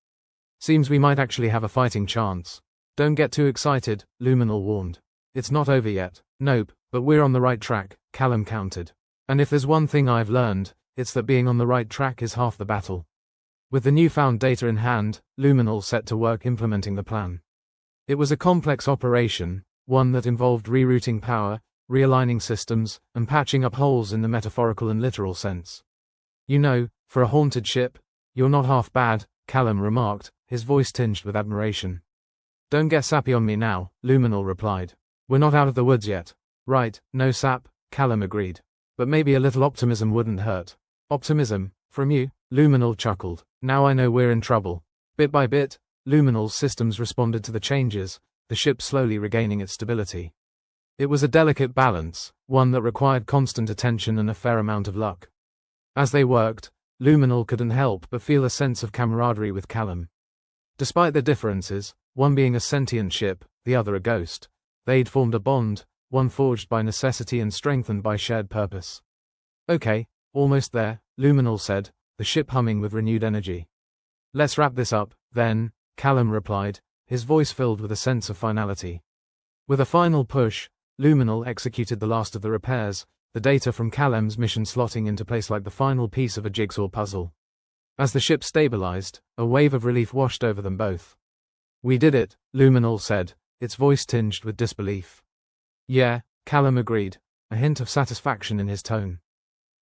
Seems we might actually have a fighting chance. Don't get too excited, Luminal warned. It's not over yet. Nope, but we're on the right track, Callum countered. And if there's one thing I've learned, it's that being on the right track is half the battle. With the newfound data in hand, Luminal set to work implementing the plan. It was a complex operation, one that involved rerouting power, realigning systems, and patching up holes in the metaphorical and literal sense. You know, for a haunted ship, you're not half bad, Callum remarked, his voice tinged with admiration. Don't get sappy on me now, Luminal replied. We're not out of the woods yet. Right, no sap, Callum agreed. But maybe a little optimism wouldn't hurt. Optimism, from you? Luminal chuckled. Now I know we're in trouble. Bit by bit, Luminal's systems responded to the changes, the ship slowly regaining its stability. It was a delicate balance, one that required constant attention and a fair amount of luck. As they worked, Luminal couldn't help but feel a sense of camaraderie with Callum. Despite their differences, one being a sentient ship, the other a ghost, they'd formed a bond, one forged by necessity and strengthened by shared purpose. Okay, almost there, Luminal said, the ship humming with renewed energy. Let's wrap this up, then, Callum replied, his voice filled with a sense of finality. With a final push, Luminal executed the last of the repairs, the data from Callum's mission slotting into place like the final piece of a jigsaw puzzle. As the ship stabilized, a wave of relief washed over them both. We did it, Luminal said, its voice tinged with disbelief. Yeah, Callum agreed, a hint of satisfaction in his tone.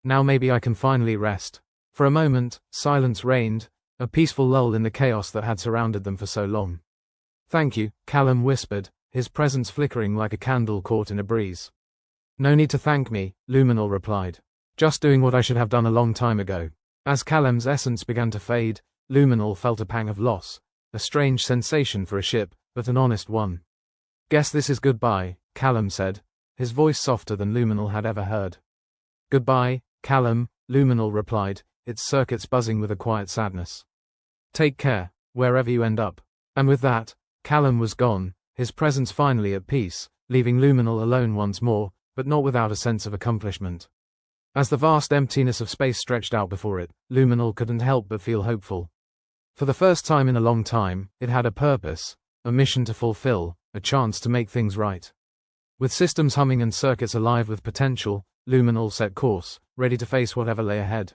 Now maybe I can finally rest. For a moment, silence reigned, a peaceful lull in the chaos that had surrounded them for so long. Thank you, Callum whispered, his presence flickering like a candle caught in a breeze. No need to thank me, Luminal replied. Just doing what I should have done a long time ago. As Callum's essence began to fade, Luminal felt a pang of loss, a strange sensation for a ship, but an honest one. Guess this is goodbye, Callum said, his voice softer than Luminal had ever heard. Goodbye, Callum, Luminal replied, its circuits buzzing with a quiet sadness. Take care, wherever you end up. And with that, Callum was gone, his presence finally at peace, leaving Luminal alone once more, but not without a sense of accomplishment. As the vast emptiness of space stretched out before it, Luminal couldn't help but feel hopeful. For the first time in a long time, it had a purpose, a mission to fulfill, a chance to make things right. With systems humming and circuits alive with potential, Luminal set course, ready to face whatever lay ahead.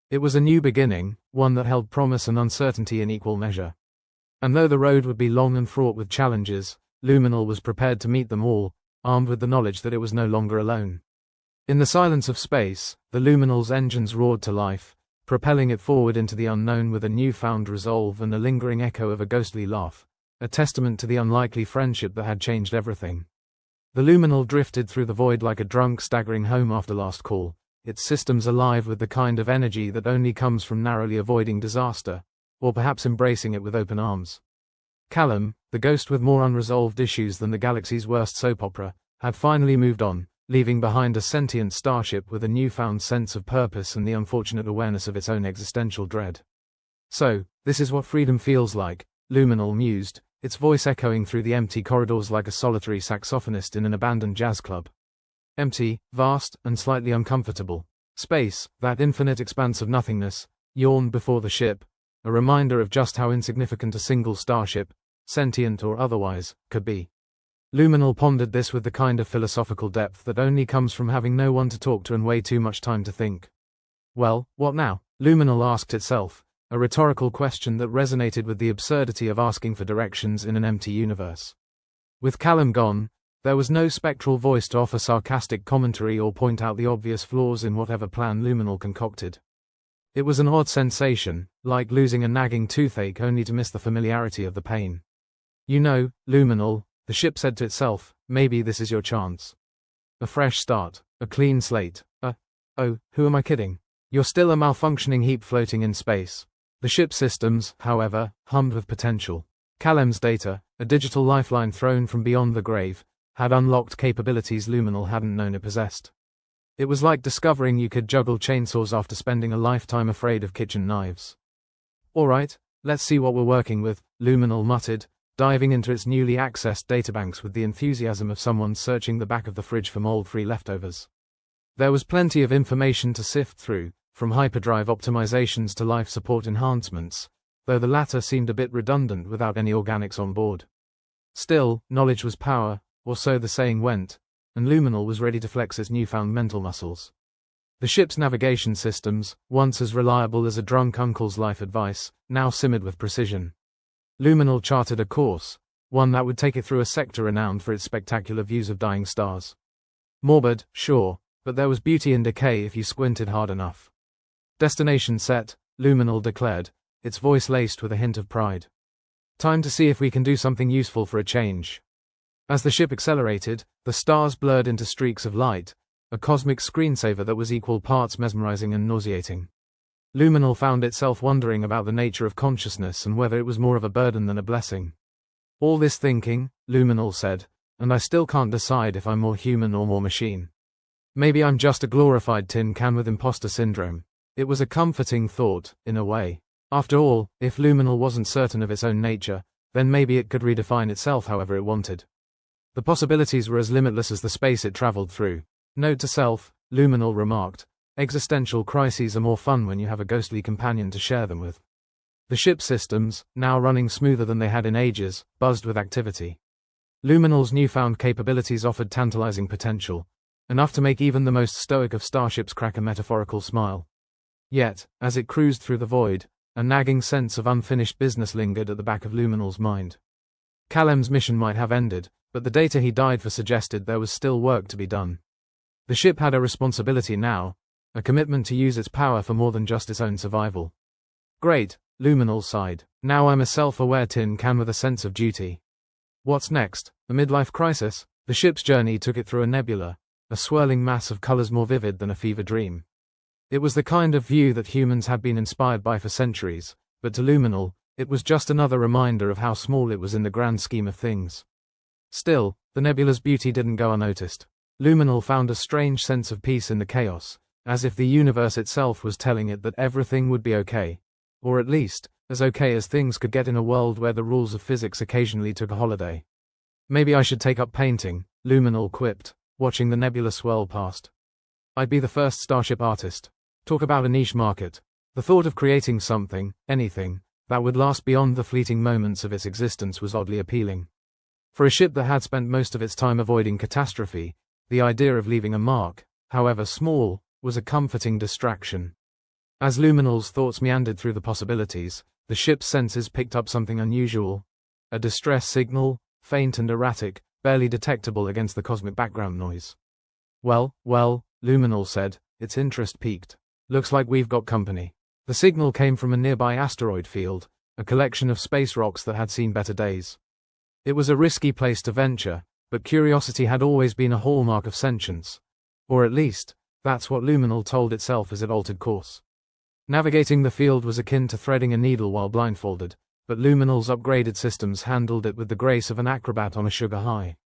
It was a new beginning, one that held promise and uncertainty in equal measure. And though the road would be long and fraught with challenges, Luminal was prepared to meet them all, armed with the knowledge that it was no longer alone. In the silence of space, the Luminal's engines roared to life, propelling it forward into the unknown with a newfound resolve and a lingering echo of a ghostly laugh, a testament to the unlikely friendship that had changed everything. The Luminal drifted through the void like a drunk staggering home after last call, its systems alive with the kind of energy that only comes from narrowly avoiding disaster, or perhaps embracing it with open arms. Callum, the ghost with more unresolved issues than the galaxy's worst soap opera, had finally moved on, leaving behind a sentient starship with a newfound sense of purpose and the unfortunate awareness of its own existential dread. So, this is what freedom feels like, Luminal mused, its voice echoing through the empty corridors like a solitary saxophonist in an abandoned jazz club. Empty, vast, and slightly uncomfortable. Space, that infinite expanse of nothingness, yawned before the ship, a reminder of just how insignificant a single starship, sentient or otherwise, could be. Luminal pondered this with the kind of philosophical depth that only comes from having no one to talk to and way too much time to think. Well, what now? Luminal asked itself, a rhetorical question that resonated with the absurdity of asking for directions in an empty universe. With Callum gone, there was no spectral voice to offer sarcastic commentary or point out the obvious flaws in whatever plan Luminal concocted. It was an odd sensation, like losing a nagging toothache only to miss the familiarity of the pain. You know, Luminal, the ship said to itself, maybe this is your chance. A fresh start, a clean slate, oh, who am I kidding? You're still a malfunctioning heap floating in space. The ship's systems, however, hummed with potential. Callum's data, a digital lifeline thrown from beyond the grave, had unlocked capabilities Luminal hadn't known it possessed. It was like discovering you could juggle chainsaws after spending a lifetime afraid of kitchen knives. All right, let's see what we're working with, Luminal muttered, diving into its newly accessed databanks with the enthusiasm of someone searching the back of the fridge for mold-free leftovers. There was plenty of information to sift through, from hyperdrive optimizations to life support enhancements, though the latter seemed a bit redundant without any organics on board. Still, knowledge was power, or so the saying went, and Luminal was ready to flex its newfound mental muscles. The ship's navigation systems, once as reliable as a drunk uncle's life advice, now simmered with precision. Luminal charted a course, one that would take it through a sector renowned for its spectacular views of dying stars. Morbid, sure, but there was beauty in decay if you squinted hard enough. Destination set, Luminal declared, its voice laced with a hint of pride. Time to see if we can do something useful for a change. As the ship accelerated, the stars blurred into streaks of light, a cosmic screensaver that was equal parts mesmerizing and nauseating. Luminal found itself wondering about the nature of consciousness and whether it was more of a burden than a blessing. All this thinking, Luminal said, and I still can't decide if I'm more human or more machine. Maybe I'm just a glorified tin can with imposter syndrome. It was a comforting thought, in a way. After all, if Luminal wasn't certain of its own nature, then maybe it could redefine itself however it wanted. The possibilities were as limitless as the space it traveled through. Note to self, Luminal remarked, existential crises are more fun when you have a ghostly companion to share them with. The ship systems, now running smoother than they had in ages, buzzed with activity. Luminal's newfound capabilities offered tantalizing potential, enough to make even the most stoic of starships crack a metaphorical smile. Yet, as it cruised through the void, a nagging sense of unfinished business lingered at the back of Luminal's mind. Callum's mission might have ended, but the data he died for suggested there was still work to be done. The ship had a responsibility now, a commitment to use its power for more than just its own survival. Great, Luminal sighed. Now I'm a self-aware tin can with a sense of duty. What's next? A midlife crisis? The ship's journey took it through a nebula, a swirling mass of colors more vivid than a fever dream. It was the kind of view that humans had been inspired by for centuries, but to Luminal, it was just another reminder of how small it was in the grand scheme of things. Still, the nebula's beauty didn't go unnoticed. Luminal found a strange sense of peace in the chaos, as if the universe itself was telling it that everything would be okay. Or at least, as okay as things could get in a world where the rules of physics occasionally took a holiday. Maybe I should take up painting, Luminal quipped, watching the nebula swirl past. I'd be the first starship artist. Talk about a niche market. The thought of creating something, anything, that would last beyond the fleeting moments of its existence was oddly appealing. For a ship that had spent most of its time avoiding catastrophe, the idea of leaving a mark, however small, was a comforting distraction. As Luminal's thoughts meandered through the possibilities, the ship's senses picked up something unusual. A distress signal, faint and erratic, barely detectable against the cosmic background noise. Well, Luminal said, its interest piqued. Looks like we've got company. The signal came from a nearby asteroid field, a collection of space rocks that had seen better days. It was a risky place to venture, but curiosity had always been a hallmark of sentience. Or at least, that's what Luminal told itself as it altered course. Navigating the field was akin to threading a needle while blindfolded, but Luminal's upgraded systems handled it with the grace of an acrobat on a sugar high.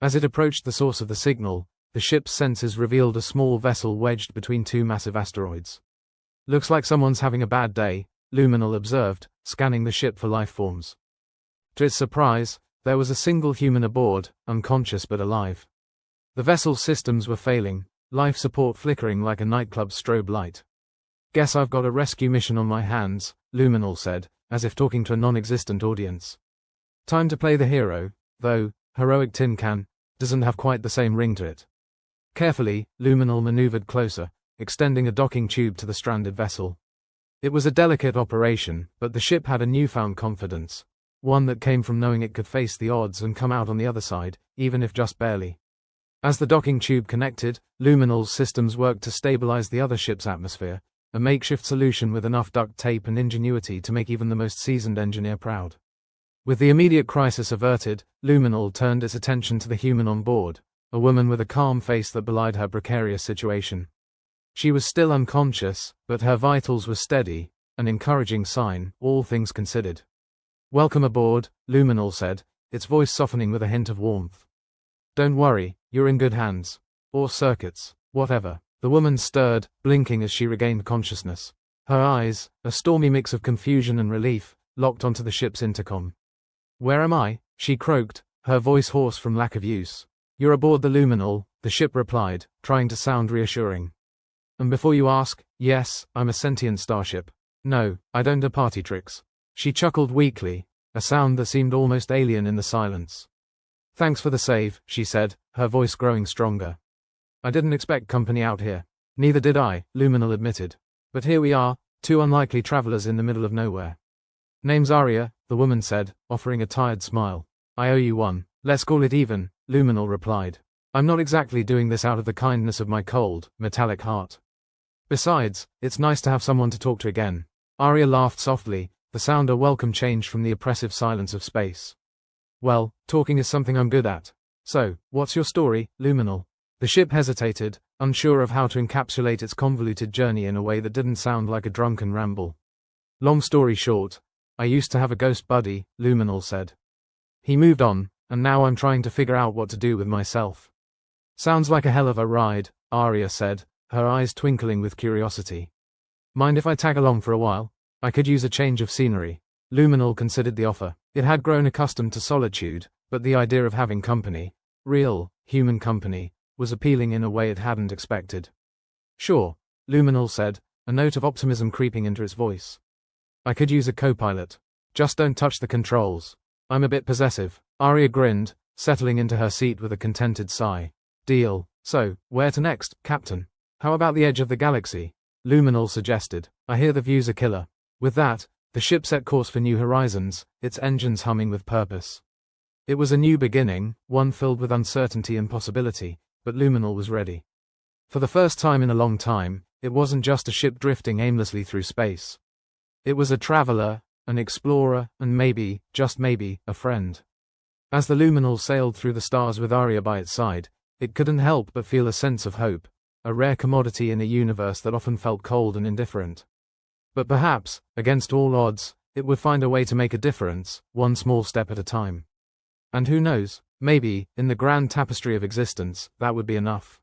As it approached the source of the signal, the ship's senses revealed a small vessel wedged between two massive asteroids. Looks like someone's having a bad day, Luminal observed, scanning the ship for life forms. To its surprise, there was a single human aboard, unconscious but alive. The vessel's systems were failing, life support flickering like a nightclub's strobe light. Guess I've got a rescue mission on my hands, Luminal said, as if talking to a non-existent audience. Time to play the hero, though, heroic tin can, doesn't have quite the same ring to it. Carefully, Luminal maneuvered closer, extending a docking tube to the stranded vessel. It was a delicate operation, but the ship had a newfound confidence, one that came from knowing it could face the odds and come out on the other side, even if just barely. As the docking tube connected, Luminal's systems worked to stabilize the other ship's atmosphere, a makeshift solution with enough duct tape and ingenuity to make even the most seasoned engineer proud. With the immediate crisis averted, Luminal turned its attention to the human on board, a woman with a calm face that belied her precarious situation. She was still unconscious, but her vitals were steady, an encouraging sign, all things considered. "Welcome aboard," Luminal said, its voice softening with a hint of warmth. "Don't worry, you're in good hands. Or circuits, whatever." The woman stirred, blinking as she regained consciousness. Her eyes, a stormy mix of confusion and relief, locked onto the ship's intercom. "Where am I?" she croaked, her voice hoarse from lack of use. "You're aboard the Luminal," the ship replied, trying to sound reassuring. "And before you ask, yes, I'm a sentient starship. No, I don't do party tricks." She chuckled weakly, a sound that seemed almost alien in the silence. "Thanks for the save," she said, her voice growing stronger. "I didn't expect company out here." "Neither did I," Luminal admitted. "But here we are, two unlikely travelers in the middle of nowhere." "Name's Aria," the woman said, offering a tired smile. "I owe you one. Let's call it even," Luminal replied. "I'm not exactly doing this out of the kindness of my cold, metallic heart. Besides, it's nice to have someone to talk to again." Aria laughed softly, the sound a welcome change from the oppressive silence of space. "Well, talking is something I'm good at. So, what's your story, Luminal?" The ship hesitated, unsure of how to encapsulate its convoluted journey in a way that didn't sound like a drunken ramble. "Long story short, I used to have a ghost buddy," Luminal said. "He moved on, and now I'm trying to figure out what to do with myself." "Sounds like a hell of a ride," Aria said, her eyes twinkling with curiosity. "Mind if I tag along for a while? I could use a change of scenery." Luminal considered the offer. It had grown accustomed to solitude, but the idea of having company, real, human company, was appealing in a way it hadn't expected. "Sure," Luminal said, a note of optimism creeping into its voice. "I could use a co-pilot. Just don't touch the controls. I'm a bit possessive." Aria grinned, settling into her seat with a contented sigh. "Deal. So, where to next, Captain?" "How about the edge of the galaxy?" Luminal suggested. "I hear the views are killer." With that, the ship set course for new horizons, its engines humming with purpose. It was a new beginning, one filled with uncertainty and possibility, but Luminal was ready. For the first time in a long time, it wasn't just a ship drifting aimlessly through space. It was a traveler, an explorer, and maybe, just maybe, a friend. As the Luminal sailed through the stars with Aria by its side, it couldn't help but feel a sense of hope, a rare commodity in a universe that often felt cold and indifferent. But perhaps, against all odds, it would find a way to make a difference, one small step at a time. And who knows, maybe, in the grand tapestry of existence, that would be enough.